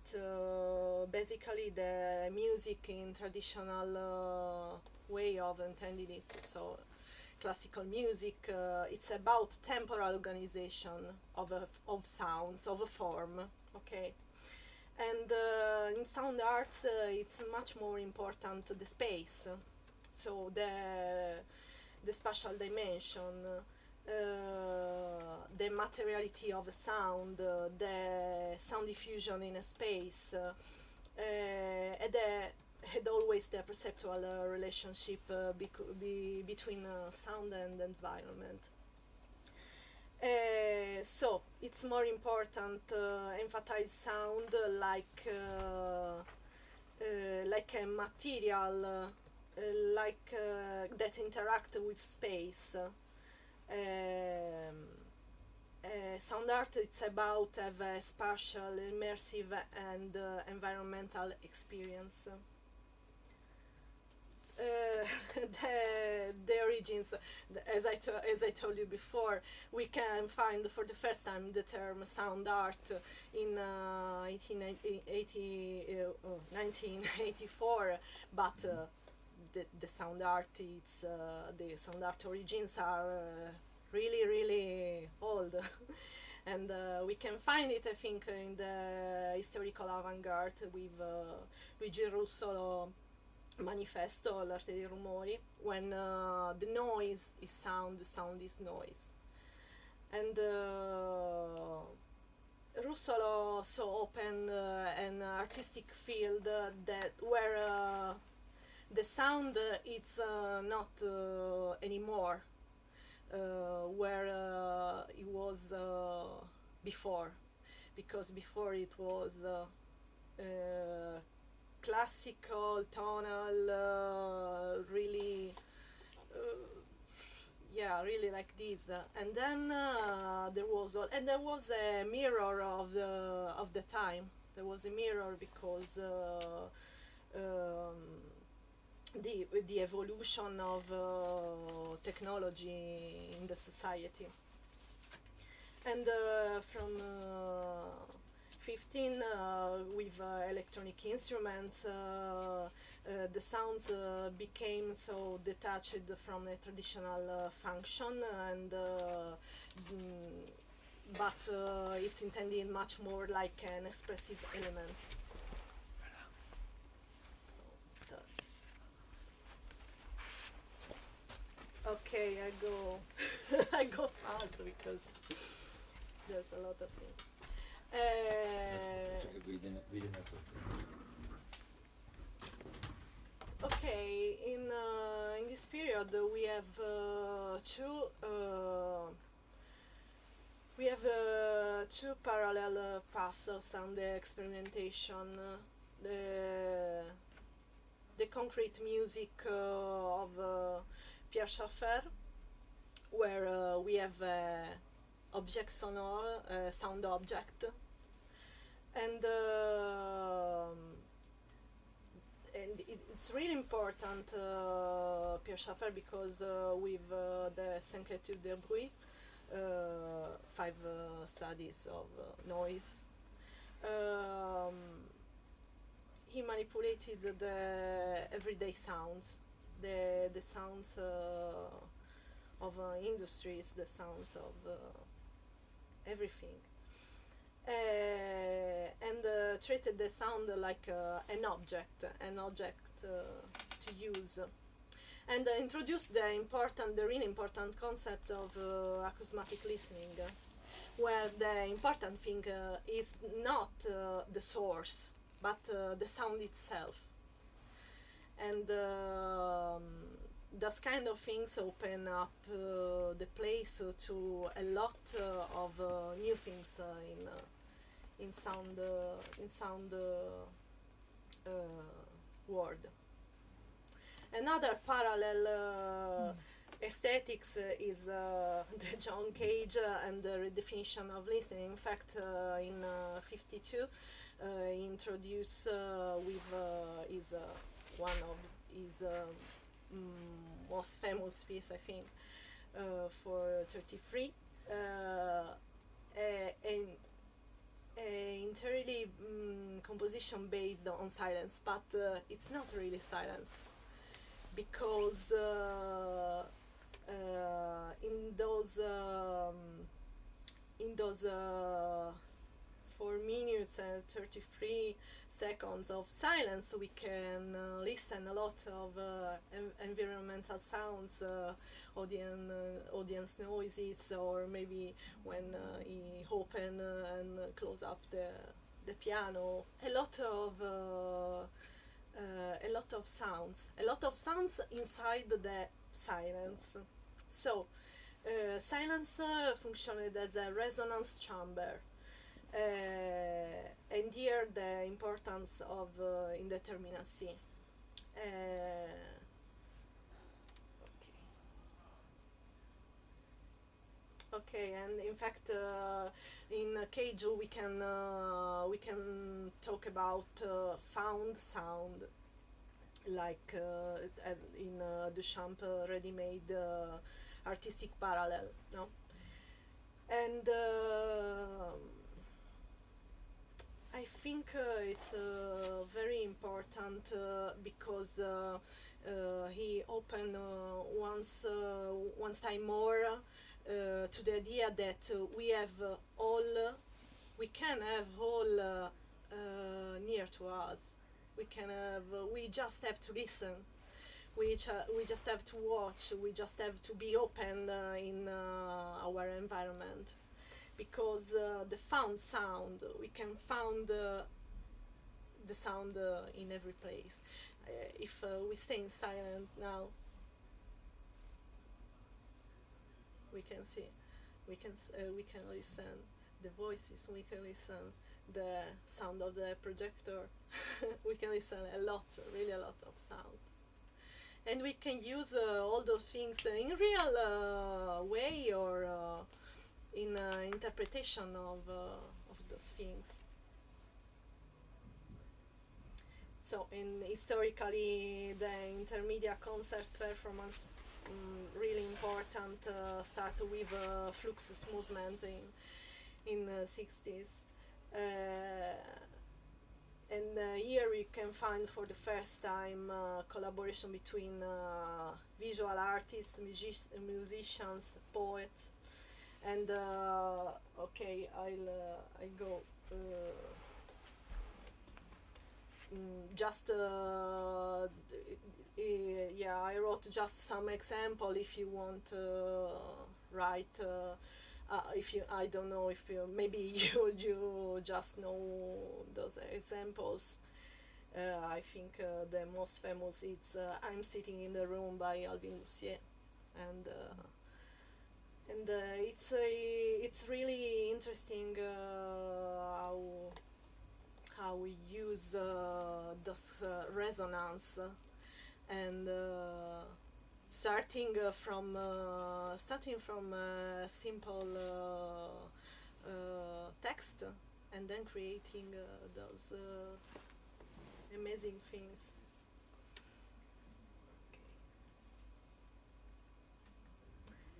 basically the music in traditional way of intending it, so classical music, it's about temporal organization of sounds, of a form, okay? And in sound arts, it's much more important the space, so the spatial dimension, the materiality of a sound, the sound diffusion in a space, and always the perceptual relationship between sound and environment. So it's more important emphasize sound like a material, that interact with space. Sound art, it's about have a spatial, immersive, and environmental experience. The origins, as I told you before, we can find for the first time the term sound art in 1984, but the sound art, the sound art origins are really old. And we can find it, I think, in the historical avant-garde with Luigi Russolo manifesto, L'arte dei rumori, when the noise is sound, the sound is noise. And Russolo so opened an artistic field that where the sound it's not anymore where it was before, because before it was classical, tonal, really, yeah, really like this. And then there was a mirror of the time. There was a mirror because the evolution of technology in the society. And from 15 with electronic instruments, the sounds became so detached from a traditional function, and but it's intended much more like an expressive element. Okay, I go I go fast because there's a lot of things. Okay, in this period we have two parallel paths of sound experimentation. The concrete music of Pierre Schaeffer, where we have object sonore, sound object, and it's really important, Pierre Schaeffer, because with the Syncrétude de bruit, 5 studies of noise, he manipulated the everyday sounds, the sounds of industries, the sounds of everything, and treated the sound like an object to use, and introduced the really important concept of acousmatic listening, where the important thing is not the source, but the sound itself. And those kind of things open up the place to a lot of new things in sound world. Another parallel aesthetics is the John Cage and the redefinition of listening. In fact, in 52, he introduced with one of his most famous piece, I think, for 33, entirely composition based on silence, but it's not really silence, because in those 4 minutes and 33 seconds of silence, we can listen a lot of environmental sounds, audience noises, or maybe when he open and close up the piano, a lot of sounds inside the silence. So silence functioned as a resonance chamber. And here the importance of indeterminacy. Okay, and in fact, in Cage we can talk about found sound, like in Duchamp ready-made artistic parallel, no? And I think it's very important once he opened once time more to the idea that we can have all near to us. We just have to listen. We just have to watch. We just have to be open in our environment. Because the found sound, we can find the sound in every place. If we stay in silent now, we can see, we can listen the voices, we can listen the sound of the projector, we can listen really a lot of sound. And we can use all those things in real way, or in interpretation of those things. So, historically, the intermedia concert performance really important. Start with Fluxus movement in 60s, And here you can find for the first time collaboration between visual artists, musicians, poets, and okay, I go just yeah, I wrote just some example. If you want to write. If you, I don't know if you, maybe you just know those examples. I think the most famous is "I'm Sitting in the Room" by Alvin Lucier, and it's really interesting how we use this resonance and. Starting from simple text and then creating those amazing things.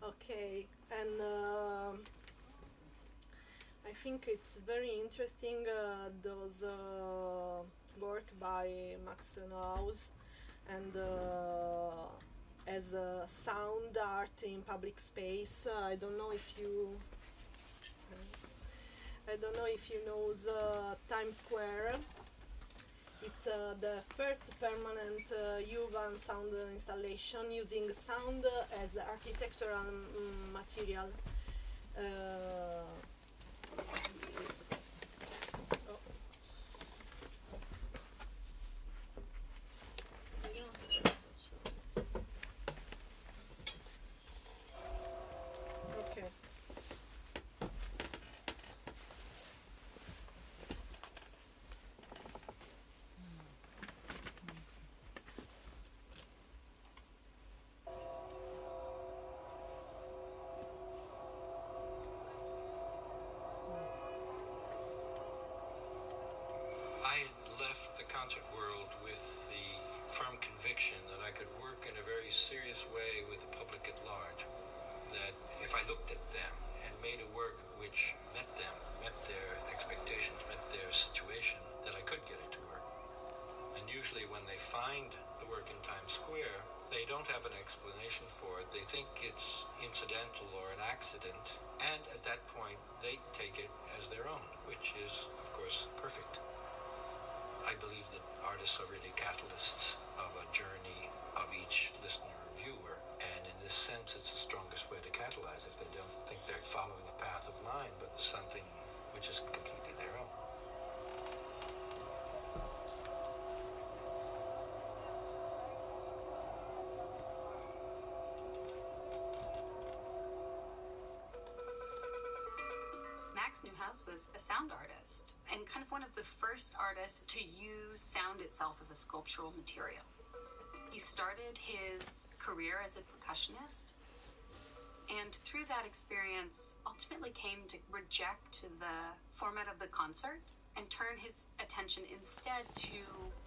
Okay, and I think it's very interesting those work by Max Neuhaus and as a sound art in public space. I don't know if you know Times Square. It's the first permanent urban sound installation using sound as architectural material.
I left the concert world with the firm conviction that I could work in a very serious way with the public at large. That if I looked at them and made a work which met them, met their expectations, met their situation, that I could get it to work. And usually when they find the work in Times Square, they don't have an explanation for it. They think it's incidental or an accident, and at that point they take it as their own, which is, of course, perfect. I believe that artists are really catalysts of a journey of each listener or viewer, and in this sense it's the strongest way to catalyze if they don't think they're following a path of mine, but something which is completely their own.
Max Neuhaus was a sound artist and kind of one of the first artists to use sound itself as a sculptural material. He started his career as a percussionist, and through that experience ultimately came to reject the format of the concert and turn his attention instead to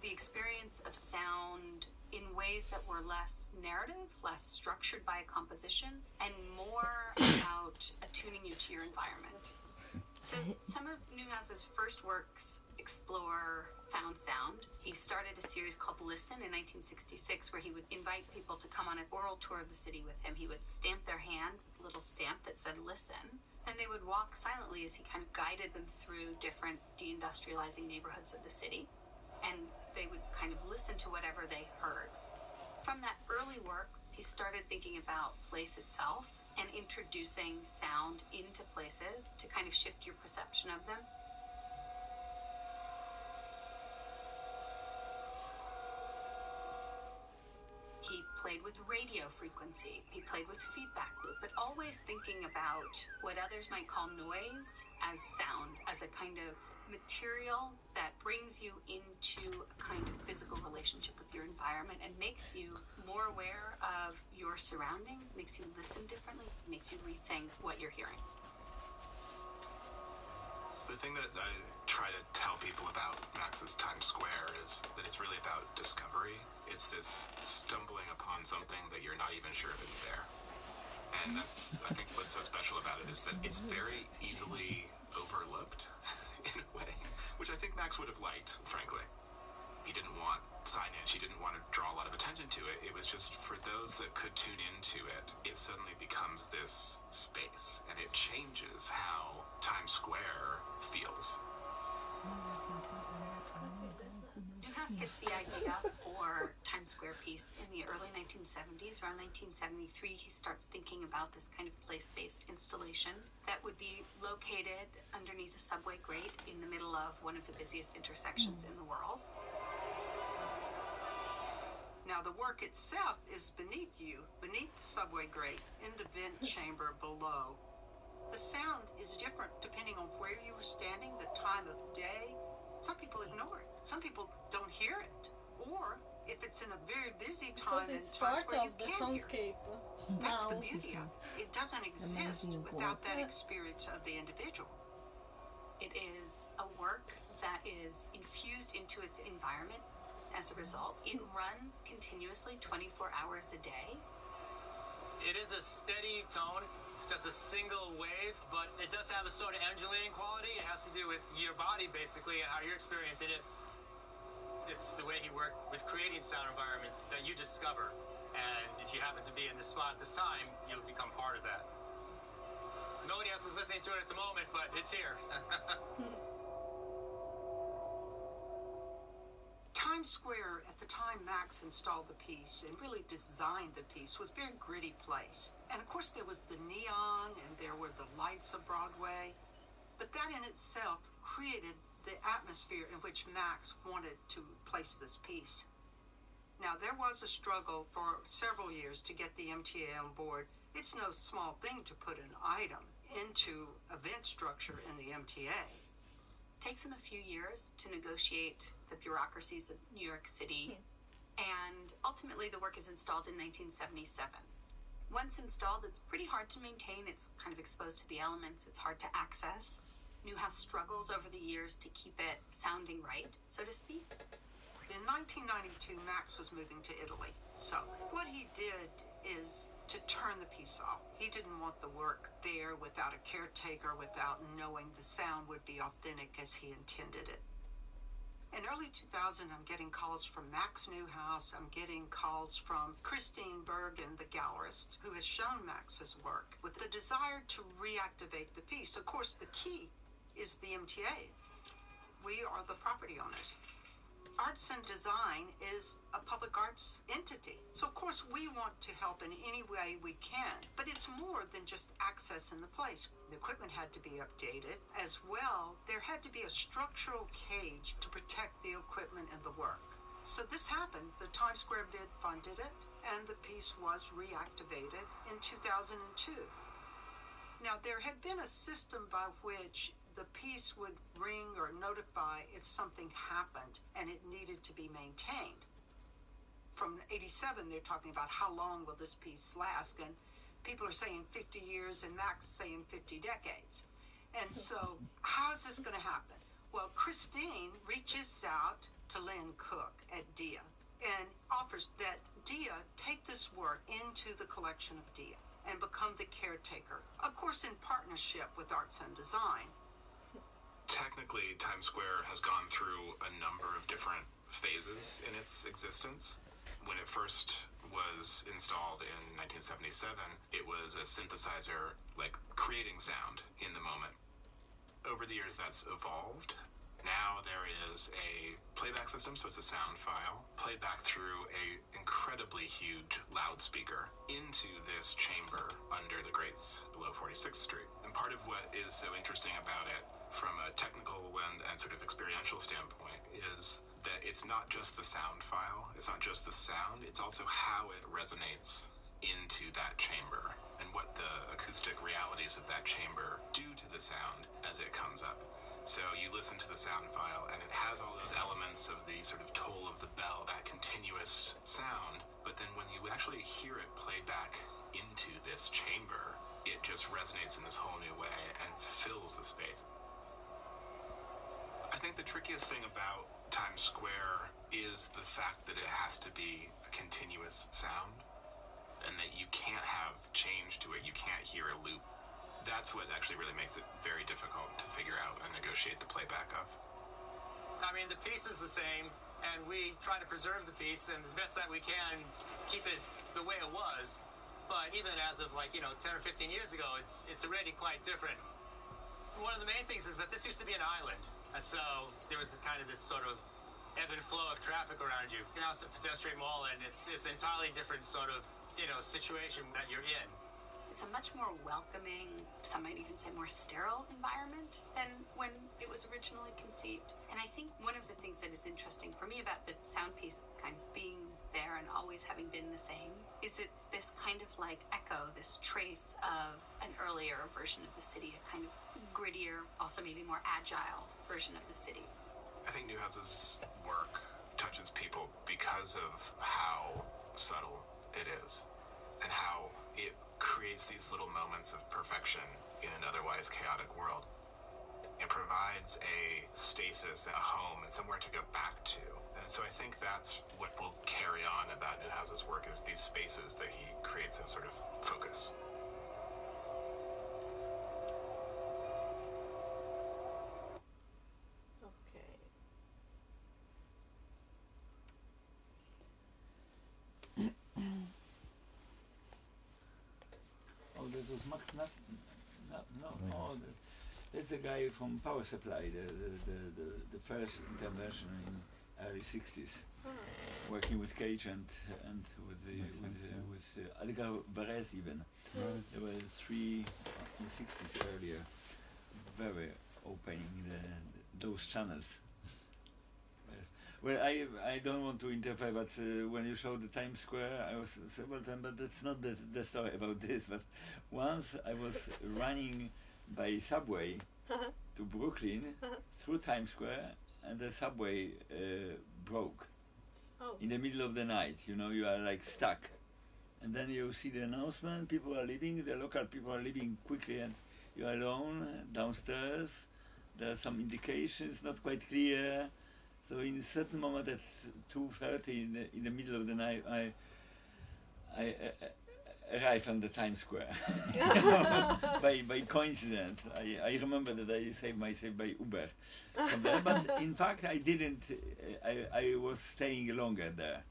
the experience of sound in ways that were less narrative, less structured by a composition, and more about attuning you to your environment. So some of Neuhaus's first works explore found sound. He started a series called Listen in 1966 where he would invite people to come on an oral tour of the city with him. He would stamp their hand with a little stamp that said listen, and they would walk silently as he kind of guided them through different deindustrializing neighborhoods of the city, and they would kind of listen to whatever they heard. From that early work, he started thinking about place itself and introducing sound into places to kind of shift your perception of them. He played with radio frequency, he played with feedback loop, but always thinking about what others might call noise as sound, as a kind of material that brings you into a kind of physical relationship with your environment and makes you more aware of your surroundings, makes you listen differently, makes you rethink what you're hearing.
The thing that I try to tell people about Max's Times Square is that it's really about discovery. It's this stumbling upon something that you're not even sure if it's there. And that's, I think, what's so special about it is that it's very easily overlooked. in a way, which I think Max would have liked, frankly. He didn't want signage, he didn't want to draw a lot of attention to it. It was just for those that could tune into it, it suddenly becomes this space, and it changes how Times Square feels.
Newhouse gets the idea for Times Square piece in the early 1970s. Around 1973, he starts thinking about this kind of place-based installation that would be located underneath a subway grate in the middle of one of the busiest intersections in the world.
Now the work itself is beneath you, beneath the subway grate, in the vent chamber below. The sound is different depending on where you were standing, the time of day. Some people ignore it. Some people don't hear it. Or if it's in a very busy time in Times Square, you can't hear it. That's the beauty of it. It doesn't exist without that experience of the individual.
It is a work that is infused into its environment. As a result, it runs continuously 24 hours a day.
It is a steady tone. It's just a single wave, but it does have a sort of undulating quality. It has to do with your body, basically, and how you're experiencing it. It's the way he worked with creating sound environments that you discover. And if you happen to be in this spot at this time, you'll become part of that. Nobody else is listening to it at the moment, but it's here.
Times Square, at the time Max installed the piece and really designed the piece, was a very gritty place. And of course there was the neon and there were the lights of Broadway. But that in itself created the atmosphere in which Max wanted to place this piece. Now there was a struggle for several years to get the MTA on board. It's no small thing to put an item into event structure in the MTA.
Takes him a few years to negotiate the bureaucracies of New York City, and ultimately the work is installed in 1977. Once installed, it's pretty hard to maintain. It's kind of exposed to the elements. It's hard to access. Newhouse struggles over the years to keep it sounding right, so to speak.
In 1992, Max was moving to Italy. So what he did is to turn the piece off. He didn't want the work there without a caretaker, without knowing the sound would be authentic as he intended it. In early 2000, I'm getting calls from Max Newhouse. I'm getting calls from Christine Bergen, the gallerist, who has shown Max's work with the desire to reactivate the piece. Of course, the key is the MTA. We are the property owners. Arts and Design is a public arts entity. So of course we want to help in any way we can, but it's more than just access in the place. The equipment had to be updated. As well, there had to be a structural cage to protect the equipment and the work. So this happened. The Times Square bid funded it, and the piece was reactivated in 2002. Now there had been a system by which the piece would ring or notify if something happened and it needed to be maintained. From 87, they're talking about how long will this piece last, and people are saying 50 years and Max saying 50 decades. And so how is this going to happen? Well, Christine reaches out to Lynn Cook at DIA and offers that DIA take this work into the collection of DIA and become the caretaker, of course in partnership with Arts and Design.
Technically, Times Square has gone through a number of different phases in its existence. When it first was installed in 1977, it was a synthesizer, like creating sound in the moment. Over the years, that's evolved. Now there is a playback system, so it's a sound file, played back through a incredibly huge loudspeaker into this chamber under the grates below 46th Street. And part of what is so interesting about it from a technical and sort of experiential standpoint is that it's not just the sound file, it's not just the sound, it's also how it resonates into that chamber and what the acoustic realities of that chamber do to the sound as it comes up. So you listen to the sound file and it has all those elements of the sort of toll of the bell, that continuous sound, but then when you actually hear it played back into this chamber, it just resonates in this whole new way and fills the space. I think the trickiest thing about Times Square is the fact that it has to be a continuous sound and that you can't have change to it. You can't hear a loop. that's what actually really makes it very difficult to figure out and negotiate the playback of.
I mean, the piece is the same, and we try to preserve the piece, and the best that we can, keep it the way it was. But even as of 10 or 15 years ago, it's already quite different. One of the main things is that this used to be an island, and so there was kind of this sort of ebb and flow of traffic around you. Now it's a pedestrian mall, and it's an entirely different sort of situation that you're in.
It's a much more welcoming, some might even say more sterile environment than when it was originally conceived. And I think one of the things that is interesting for me about the sound piece kind of being there and always having been the same is it's this kind of echo, this trace of an earlier version of the city, a kind of grittier, also maybe more agile version of the city.
I think Newhouse's work touches people because of how subtle it is and how it creates these little moments of perfection in an otherwise chaotic world. It provides a stasis, a home, and somewhere to go back to. And so I think that's what will carry on about Newhouse's work, is these spaces that he creates of sort of focus.
This was Max that's the guy from Power Supply, the first intervention in early 60s, working with Cage and with Edgar Varese even. There were 3 in 60s earlier, very opening those channels. Well, I don't want to interfere, but when you showed the Times Square, I was several times, but that's not the story about this. But once I was running by subway to Brooklyn through Times Square, and the subway broke in the middle of the night. You are stuck, and then you see the announcement: people are leaving. The local people are leaving quickly, and you are alone downstairs. There are some indications, not quite clear. So in a certain moment at 2:30 in the middle of the night, I arrived on the Times Square by coincidence. I remember that I saved myself by Uber from there, but in fact I didn't. I was staying longer there,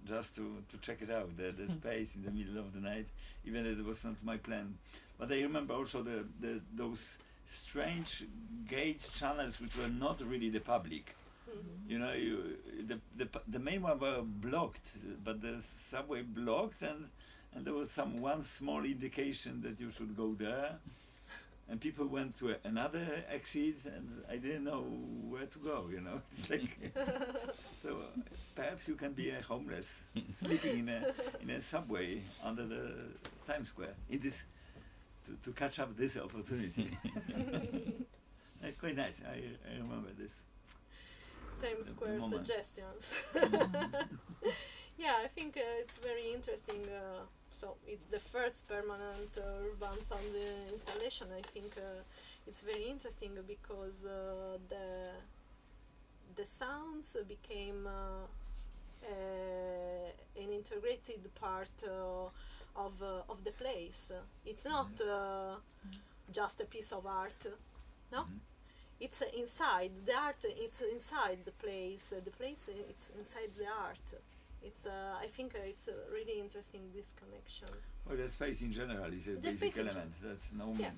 just to check it out, the space in the middle of the night, even though it was not my plan. But I remember also those strange gauge channels which were not really the public. The main one were blocked, but the subway blocked, and there was one small indication that you should go there, and people went to another exit, and I didn't know where to go. It's so perhaps you can be a homeless sleeping in a subway under the Times Square in this to catch up this opportunity. Quite nice. I remember this.
Times Square suggestions. Yeah, I think it's very interesting. So it's the first permanent urban sound installation. I think it's very interesting because the sounds became an integrated part of the place. It's not just a piece of art, no? It's inside the art. It's inside the place. The place it's inside the art. It's I think it's really interesting, this connection.
Well, the space in general is a basic element. That's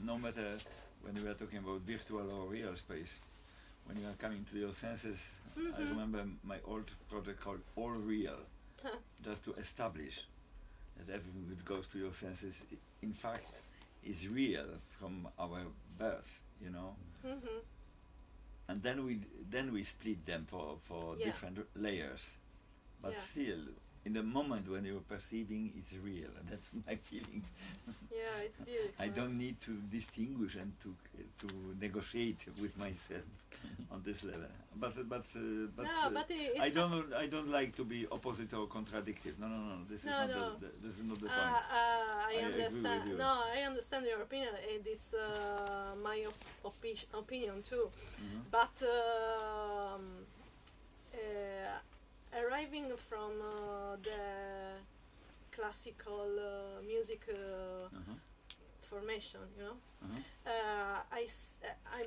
no matter when we are talking about virtual or real space. When you are coming to your senses, I remember my old project called All Real, just to establish that everything that goes to your senses, in fact, is real from our birth. And then we split them for different layers, but still, in the moment when you're perceiving, it's real, and that's my feeling.
Yeah, it's beautiful.
I don't need to distinguish and to negotiate with myself on this level. But I don't like to be opposite or contradictory. No. This is not the point.
I understand.
Agree with you.
No, I understand your opinion, and it's my opinion too. But arriving from the classical music formation, you know.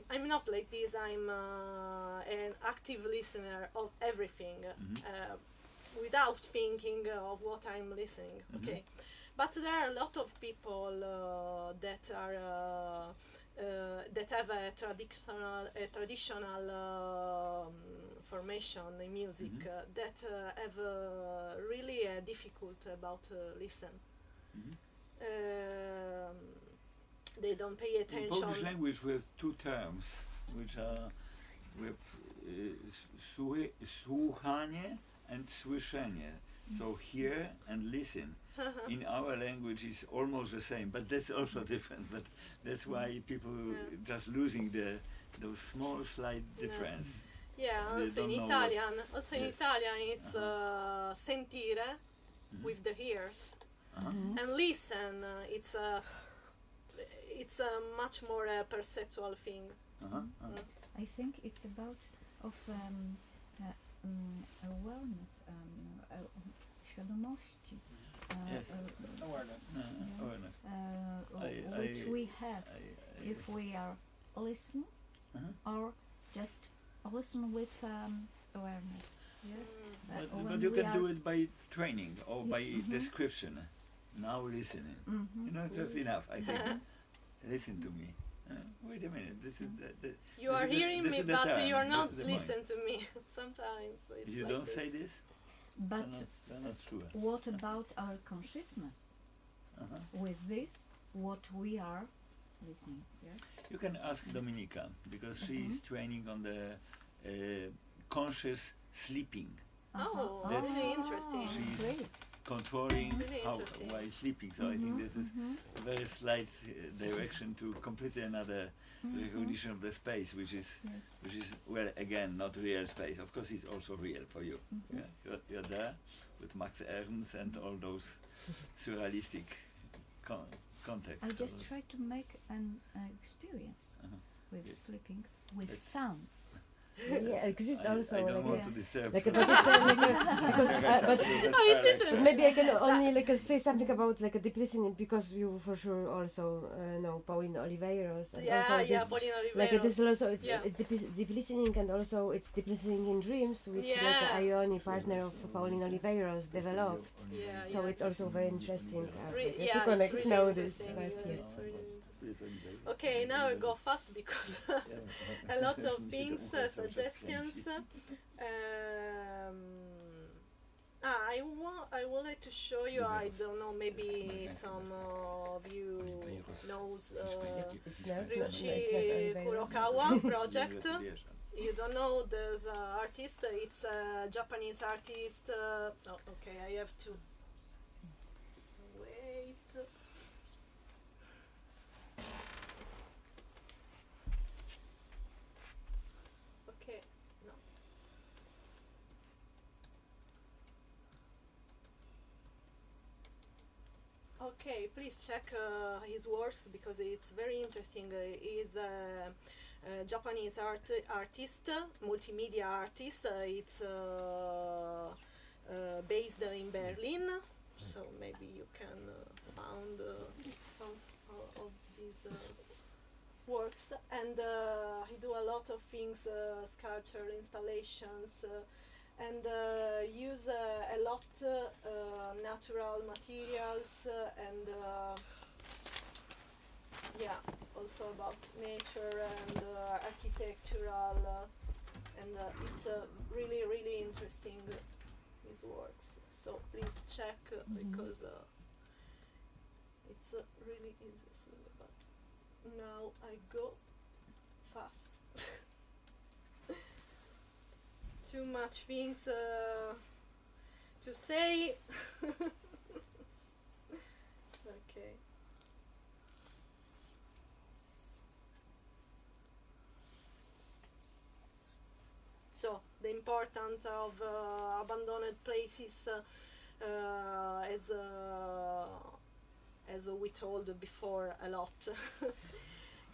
I'm not like this. I'm an active listener of everything, without thinking of what I'm listening. Okay, but there are a lot of people that are that have a traditional formation in music that have really difficult about listen. They don't pay
In
attention.
Polish language we have two terms, which are we have słuchanie and słyszenie. So hear and listen. In our language is almost the same, but that's also different. But that's why people just losing those small slight difference.
Yeah,
They
also in
don't know
Italian. Also in
Yes.
Italian, it's sentire with the ears, and listen. It's a much more perceptual thing.
I think it's about of awareness, świadomości.
Yes.
Awareness.
Awareness.
Which we have if we are listening or just listen with awareness. Yes.
But you can do it by training or by description. Now listening. You know, that's enough, I think. Listen to me. Wait a minute. This is the
You are hearing me, but you're not
listening
listening to me. Sometimes it's
You
like
don't
this.
say this?
But
I'm not sure.
what about our consciousness? With this, what we are listening. Yeah?
You can ask Dominika because she is training on the conscious sleeping.
Oh,
That's-
really interesting.
She's
Great.
controlling
Really
how
interesting.
while sleeping. So I think this is a very slight direction to completely another recognition of the space, which is well again not real space. Of course, it's also real for you. Yeah, you're there with Max Ernst and all those surrealistic contexts.
I just try to make an experience with
Yes.
sleeping with
That's-
sounds.
Yeah, because it's also
I don't
like
want
a,
to disturb.
like a, but it's like a, because but
it's interesting.
maybe I can only like say something about like a deep listening because you for sure also know Pauline Oliveiros and also this,
Pauline
like
Oliveiros.
this is also it's
Yeah.
deep listening and also it's deep listening in dreams which like
Yeah.
Ioni partner of Pauline Oliveiros developed.
Yeah,
So
yeah.
it's also very interesting
Re-
to
yeah,
connect
it's really
now this
interesting.
right
Yeah,
here.
it's really Okay, now I go fast because a lot of things, suggestions. I would like to show you. I don't know. Maybe some of you knows Ryuichi Kurokawa project. You don't know? There's an artist. It's a Japanese artist. Oh, okay, I have to wait. Okay, no. Okay, please check his works because it's very interesting. He's a Japanese artist, multimedia artist. It's based in Berlin, so maybe you can find some of these works. And he do a lot of things, sculpture, installations, and use a lot natural materials and yeah, also about nature and architectural, and it's really really interesting his works. So please check because it's really interesting. But now I go fast. Too much things to say. Okay. So the importance of abandoned places, as we told before a lot.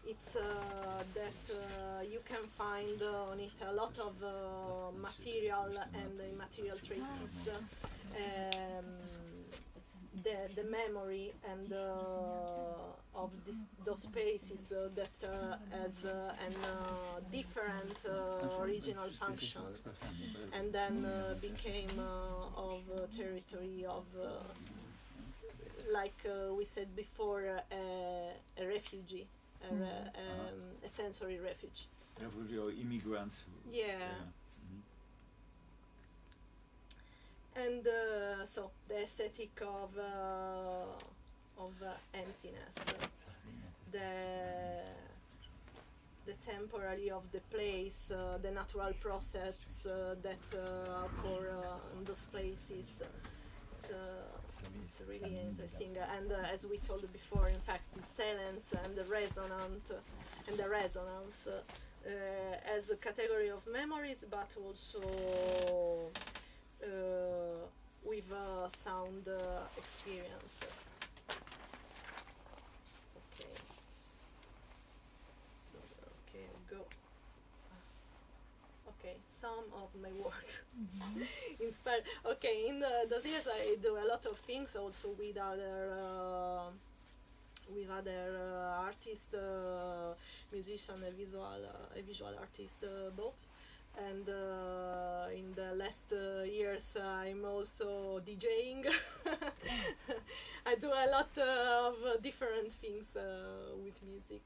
It's that you can find on it a lot of material and immaterial traces. the memory and of those spaces that has an different original function, and then became of territory of like we said before, a refugee, a sensory refuge.
Refugee or immigrants.
Yeah. And so the aesthetic of emptiness, the temporary of the place, the natural process that occur in those places. It's really interesting, and as we told before, in fact, the silence and the resonance as a category of memories, but also with sound experience. Okay, go. Okay, some of my work inspired. Okay, in the dossiers I do a lot of things also with other artists, musician, a visual artist, both. And in the last years I'm also DJing. I do a lot of different things with music,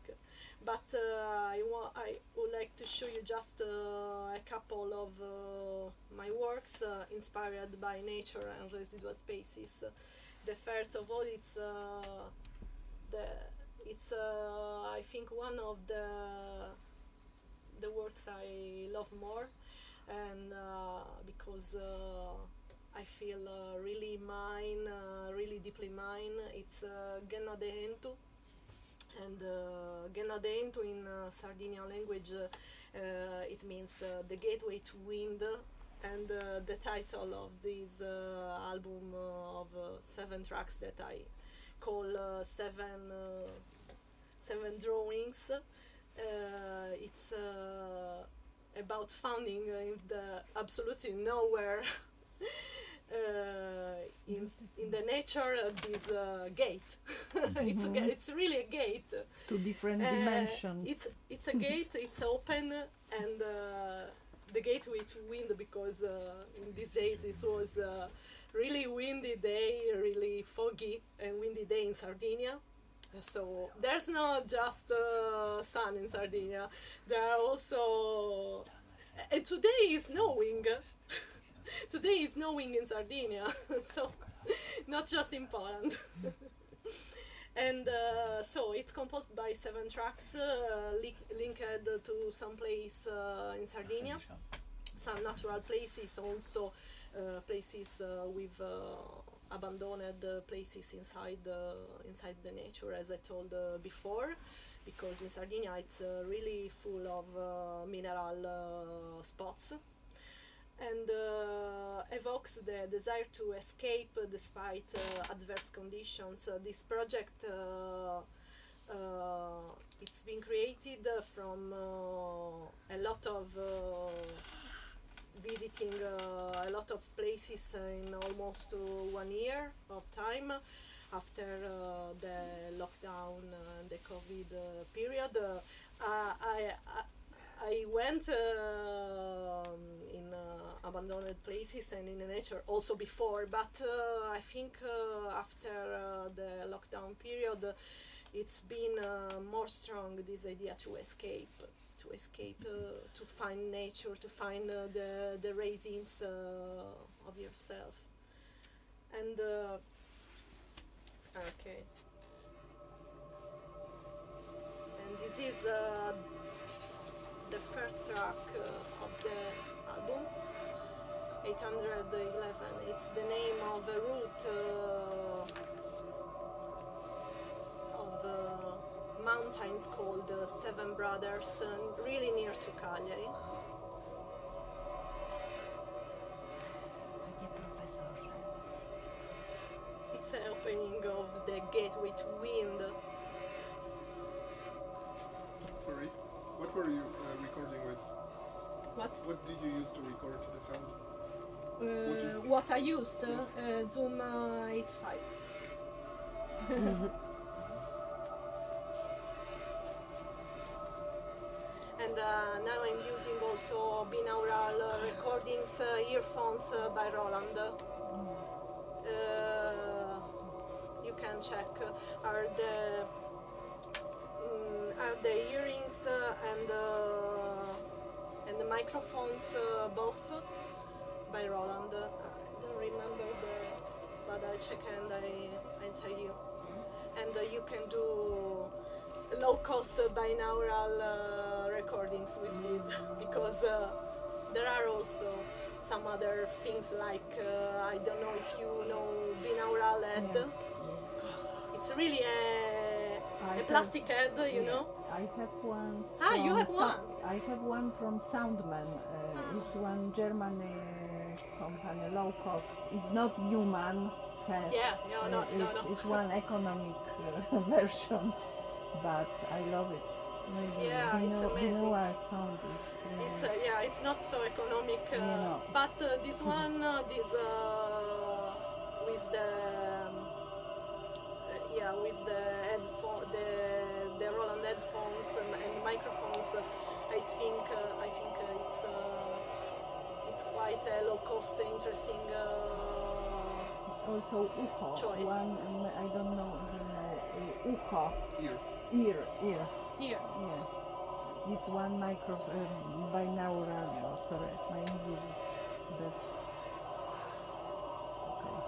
but I would like to show you just a couple of my works inspired by nature and residual spaces. The first of all, it's I think one of the works I love more, and because I feel really mine, really deeply mine. It's Genna de Hentu, and Genna de Hentu in Sardinian language it means the gateway to wind, and the title of this album of 7 tracks that I call seven drawings. It's about finding in the absolutely nowhere in the nature this gate. It's really a gate.
2 different dimensions.
It's a gate. It's open, and the gateway to wind, because in these days it was really windy day, really foggy and windy day in Sardinia. So there's not just sun in Sardinia. There are also, and today is snowing. Today is snowing in Sardinia, so not just in Poland. And so it's composed by 7 tracks linked to some place in Sardinia, some natural places, also places with abandoned places inside the nature, as I told before, because in Sardinia it's really full of mineral spots, and evokes the desire to escape despite adverse conditions. This project it's been created from a lot of visiting a lot of places in almost 1 year of time after the lockdown and the COVID period. I went in abandoned places and in the nature also before, but I think after the lockdown period it's been more strong, this idea to escape, to find nature, to find the raisins of yourself. And okay, and this is the first track of the album, 811. It's the name of a route of mountains called Seven Brothers, really near to Cagliari. It's an opening of the gateway to wind.
Sorry, what were you recording with?
What
did you use to record the sound?
What I used? Zoom 8.5. And now I'm using also binaural recordings, earphones by Roland. You can check are the earrings and the microphones both by Roland. I don't remember but I check and I tell you. And you can do low-cost binaural recordings with this because there are also some other things like I don't know if you know binaural head.
Yeah.
It's really a plastic head, you know.
I have one.
You have one.
I have one from Soundman. It's one German company, low cost. It's not human head.
No.
It's one economic version, but I love it. Maybe
it's amazing.
Binaural sound is.
It's not so economic, but this one, with with the headphone, the Roland headphones and microphones, I think it's quite a low cost, interesting.
Also ucho.
Choice.
One I don't know if you know ucho. Ear.
Here.
Yeah. It's one binaural. Oh, sorry, my English is bad. Okay.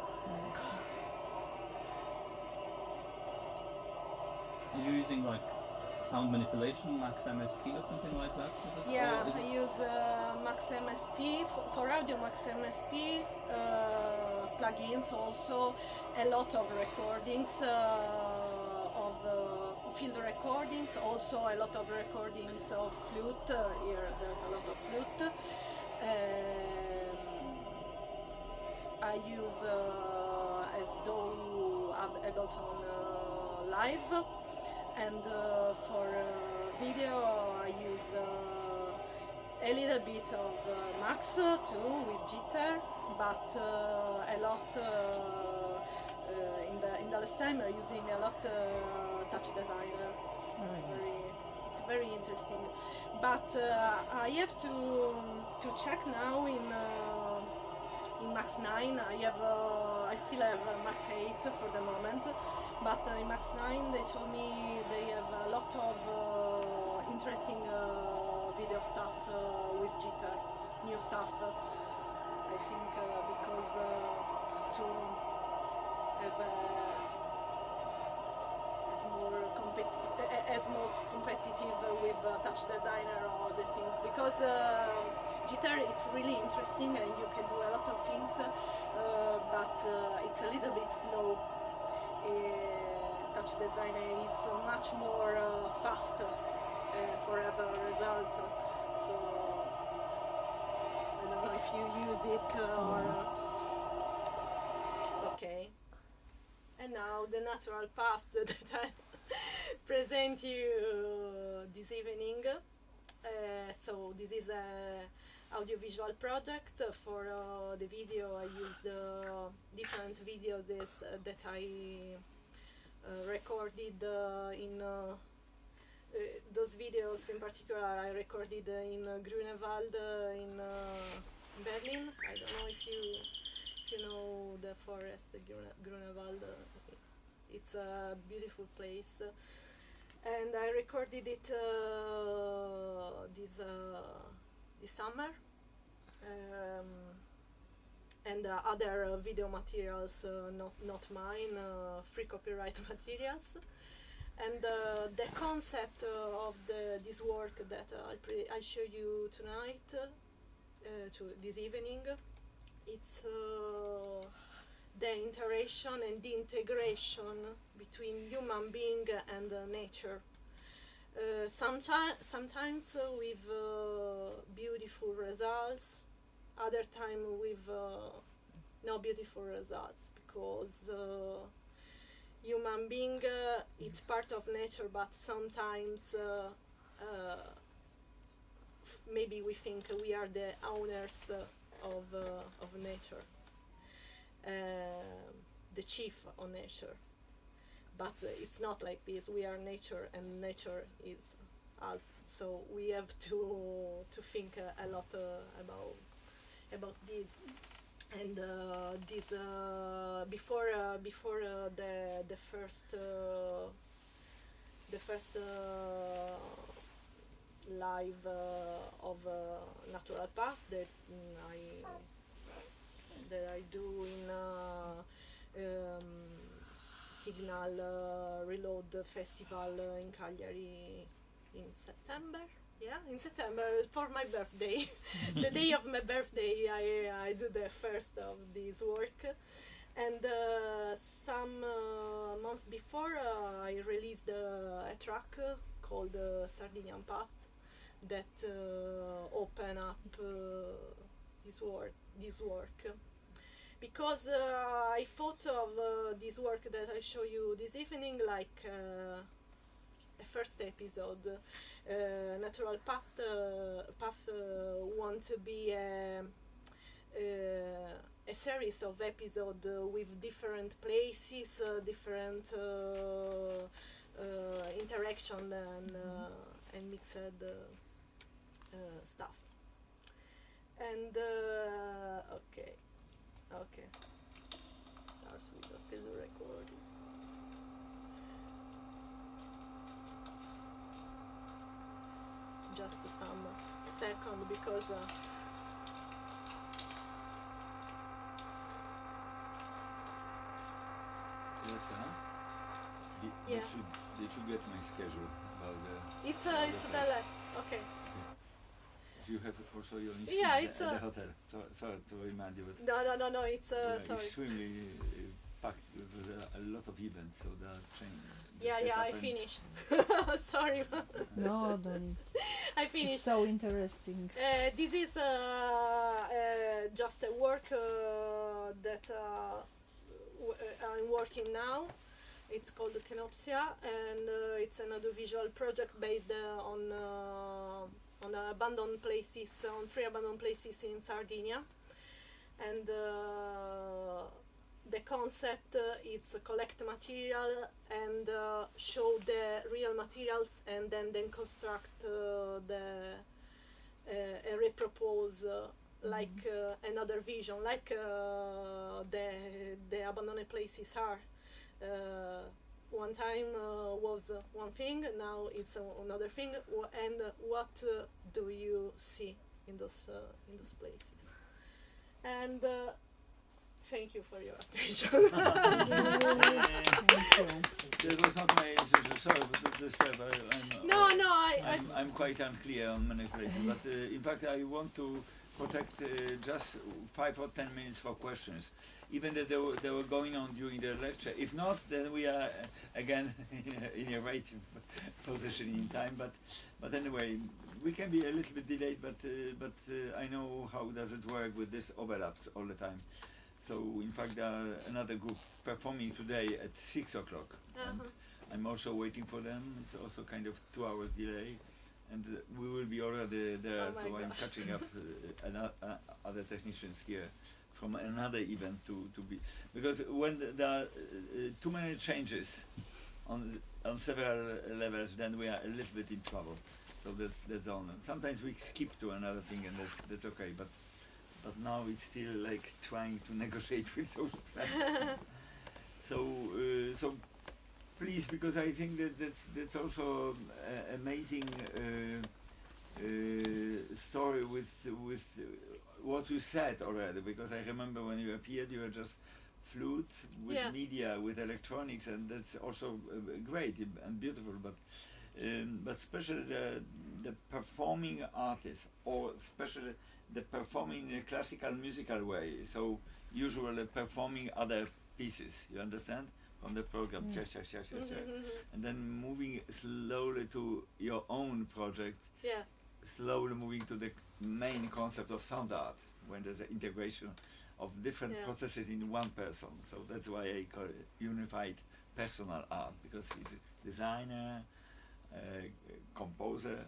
Are you using like sound manipulation, Max MSP or something like that?
Yeah, I use Max MSP for audio. Max MSP plugins, also a lot of recordings of field recordings, also a lot of recordings of flute. Here there's a lot of flute. I use as though Ableton Live, and for video I use a little bit of Max too with jitter, but a lot in the last time I'm using a lot Touch Designer. It's very interesting. But I have to check now in Max 9. I still have Max 8 for the moment, but in Max 9 they told me they have a lot of interesting video stuff with jitter, new stuff. I think because to have more competitive with Touch Designer or other things, because jitter it's really interesting and you can do a lot of things, but it's a little bit slow. Touch Designer it's much more faster for a result. So I don't know if you use it or okay. And now the natural path that I present you this evening. So this is a audiovisual project. For the video I used different videos that I recorded in those videos in particular I recorded in Grunewald in Berlin. I don't know if you know the forest, Grunewald. It's a beautiful place, and I recorded it this summer, and other video materials, not mine, free copyright materials. And the concept of this work that I'll show you tonight, this evening, it's the interaction and the integration between human being and nature. Sometimes with beautiful results, other time with no beautiful results, because human being it's part of nature, but sometimes maybe we think we are the owners of nature. The chief on nature, but it's not like this. We are nature, and nature is us. So we have to think a lot about this. And this before the first live of Natural Path that I do in Signal Reload Festival in Cagliari in September. Yeah, in September for my birthday. The day of my birthday, I do the first of this work, and some month before I released a track called Sardinian Path that open up this work. Because I thought of this work that I show you this evening like a first episode. Natural Path want to be a series of episodes with different places, different interaction and mixed stuff. And okay. Starts with the field recording. Just some second because
Teresa,
yeah.
Did you get my schedule about the?
It's the left. Okay.
You have it also your
Yeah,
at
it's
the hotel. Sorry to remind you, but
no. It's sorry.
Extremely packed with a lot of events, so the train.
Yeah, I finished. Sorry.
No, don't.
I finished.
It's so interesting.
This is just a work that I'm working now. It's called Kenopsia, and it's an audiovisual project based on abandoned places, on 3 abandoned places in Sardinia. And the concept is collect material and show the real materials, and then construct a repropose like another vision, like the abandoned places are. One time was one thing, now it's another thing. And what do you see in those places? And thank you for your attention.
That was not my answer, sorry, but this time I'm quite unclear on many places. But in fact, I want to protect just 5 or 10 minutes for questions, even that they were going on during the lecture. If not, then we are again in a right position in time. But anyway, we can be a little bit delayed, but I know how does it work with this overlaps all the time. So in fact, there are another group performing today at 6 o'clock. And I'm also waiting for them. It's also kind of 2 hours delay. And we will be already there, so I'm catching up other technicians here from another event to be, because when there are too many changes on several levels, then we are a little bit in trouble. So that's on. Sometimes we skip to another thing, and that's okay. But now it's still like trying to negotiate with those plans. So. Please, because I think that's also amazing story with what you said already. Because I remember when you appeared, you were just flute with media, with electronics, and that's also great and beautiful. But especially the performing artist, or especially the performing in a classical musical way. So usually performing other pieces. You understand? On the program, and then moving slowly to your own project, slowly moving to the main concept of sound art, when there's an integration of different processes in one person. So that's why I call it unified personal art, because he's a designer, composer,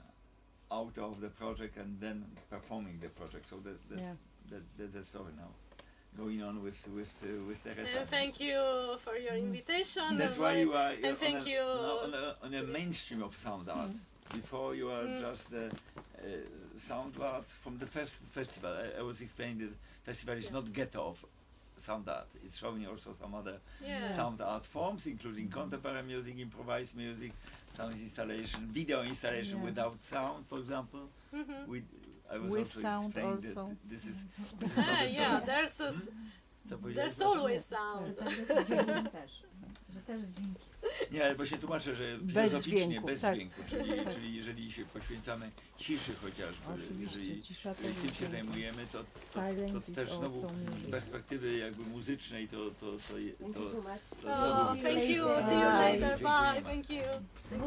author of the project, and then performing the project. So that's the story now. going on with Teresa.
And thank you for your invitation.
That's why you are
and thank you
on a mainstream of sound art. Before you are just the sound art from the first festival. I was explaining the festival is not ghetto of sound art. It's showing also some other sound art forms, including contemporary music, improvised music, sound installation, video installation without sound, for example. I was
With
also
sound
explaining
also.
that this is not a
there's always sound.
Nie, bo się tłumaczę, że filozoficznie, bez dźwięku, czyli jeżeli się poświęcamy ciszy chociażby, jeżeli tym się zajmujemy, to też znowu z perspektywy jakby muzycznej to
thank you, see you later, bye, thank you.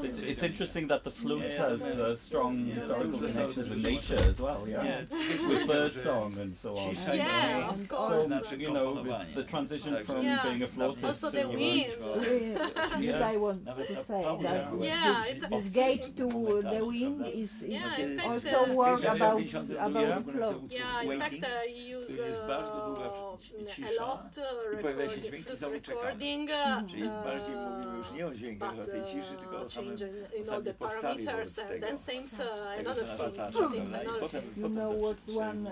It's interesting that the flute has strong historical connections with nature as well, with birdsong and so on.
Yeah, of course.
So, you know, with the transition from being a flautist
also
to
the wind.
Yes, I want to say that this gate to the wind is also work about flow.
Yeah, in fact I use a lot flute recording,
Czyli bardziej mówimy już nie o dźwiękach, ale o tej ciszy, tylko o samym
all the parameters and then sings another thing, sings another thing.
You know, was one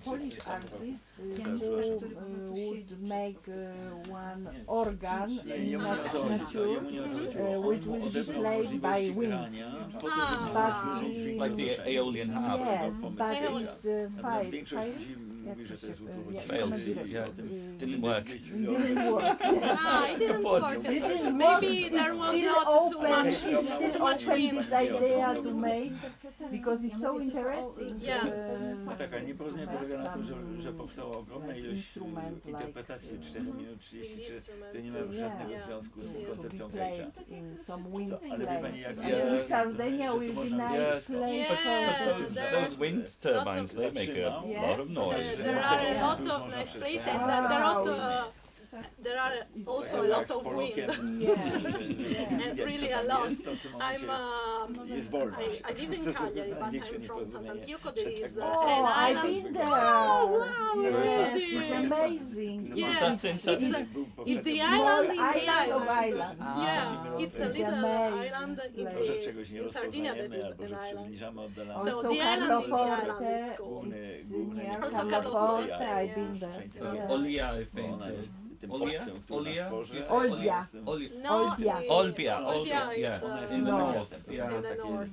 Polish artist who would make one organ in nature, which will be played by wind. But
like the Aeolian harp.
Yes, but it's
Failed. Yeah, didn't work.
It didn't work. Maybe there was not too much wind.
this idea to make because it's so interesting.
Taka nieporozumienie polega na tym, że powstała ogromna ilość interpretacji 4 minut 33, które nie mają żadnego związku z koncepcją Cage'a. Ale wie pani jak
in Sardinia will be nice place.
Those wind turbines, they make a lot of noise.
There are a lot of nice places and there are also a lot of wind. And really a lot. I live in Cagliari, but I'm from Sant'Antioco. There is an island.
I've been there.
Oh, wow,
yes, it's amazing.
Yes, it's the island in the island. Yeah, it's a little island in Sardinia that is an island. So the island in the island is called. Also Carloforte,
I've been there.
Olia, I've been to. Olbia?
Yeah,
in the north.
Yeah. In the north,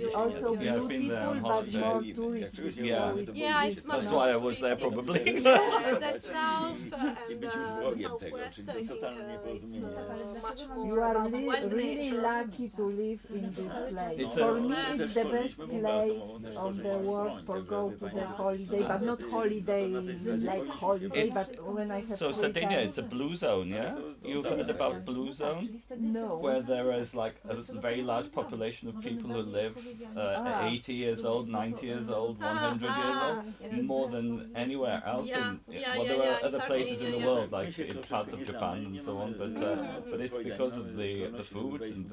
It's also
I've been there on
but more
holiday.
touristic.
Yeah, it's much
That's why I was there probably.
The south and the southwest, I think it's much more
You are
wild
really
nature.
lucky to live in this place.
It's
For me, it's the best place on the world for go to the holiday, but not holiday like holiday, but when I have
So
free
Sardinia,
time.
it's a blue zone, yeah? You've heard about blue zone?
No.
Where there is like a very large population of people who live 80 years old, 90 years old, 100 years old, more than anywhere else. There are other places in the world, like in parts of Japan and so on, but it's because of the food and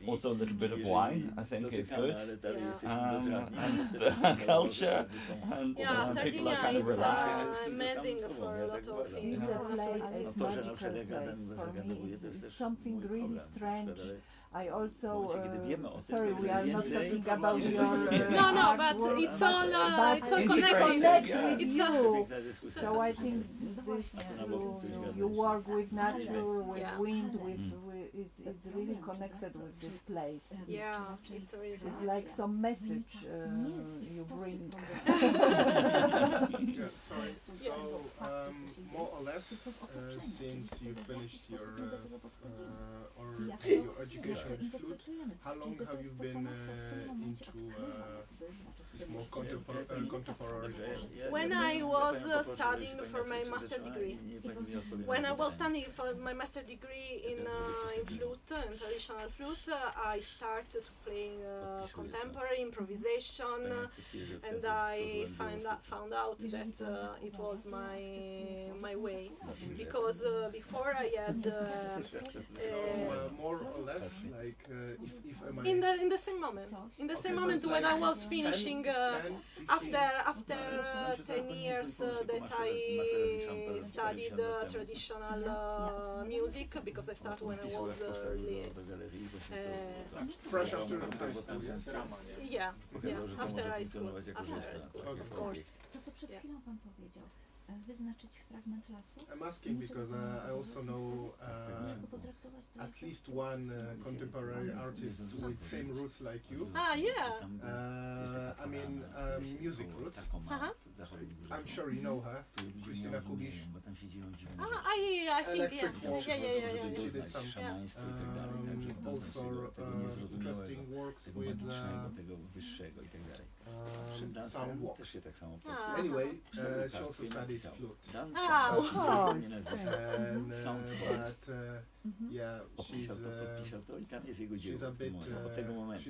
also a little bit of wine, I think is good, and the culture, and people are kind of relaxed.
It's amazing for a lot of things.
It's magical place for me. It's something really strange. I also, sorry, we are not talking about your
no, but it's all
connected with you. So I think this, you work with nature, with wind, it's really connected with this place.
Yeah, it's really
It's like some message you bring.
Sorry. So, more or less, since you finished your education with flute, how long have you been into this more contemporary?
When I was studying for my master degree, in flute and traditional flute, I started playing contemporary improvisation, and I found out that it was my way, because before I had
more or less, like if
in the same moment when I was finishing after 10 years that I studied traditional music, because I started when I was
fresh after
yeah, after high school, of course.
To, co przed chwilą pan powiedział, wyznaczyć fragment lasu?
I'm asking because I also know at least one contemporary artist with same roots like you.
Ah, yeah.
I mean, music roots. I'm sure you know her, Christina Kugish.
I think,
Electric Walks.
yeah.
She did some also interesting works with sound walks. Anyway, she also studied flute.
Wow.
Yeah, she's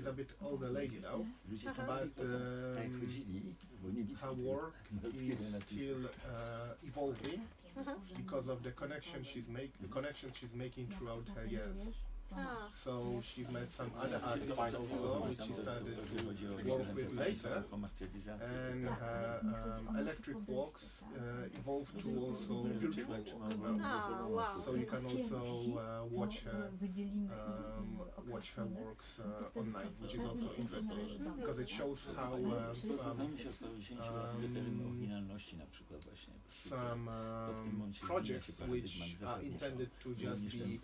a bit older lady now, but her work is still evolving because of the connections she's making throughout her years. So she met some other artists also, which she started to work with later, and her electric walks evolved to also virtual walks.
Wow.
So you can also watch her works online, which is also interesting because it shows how some projects which are intended to just be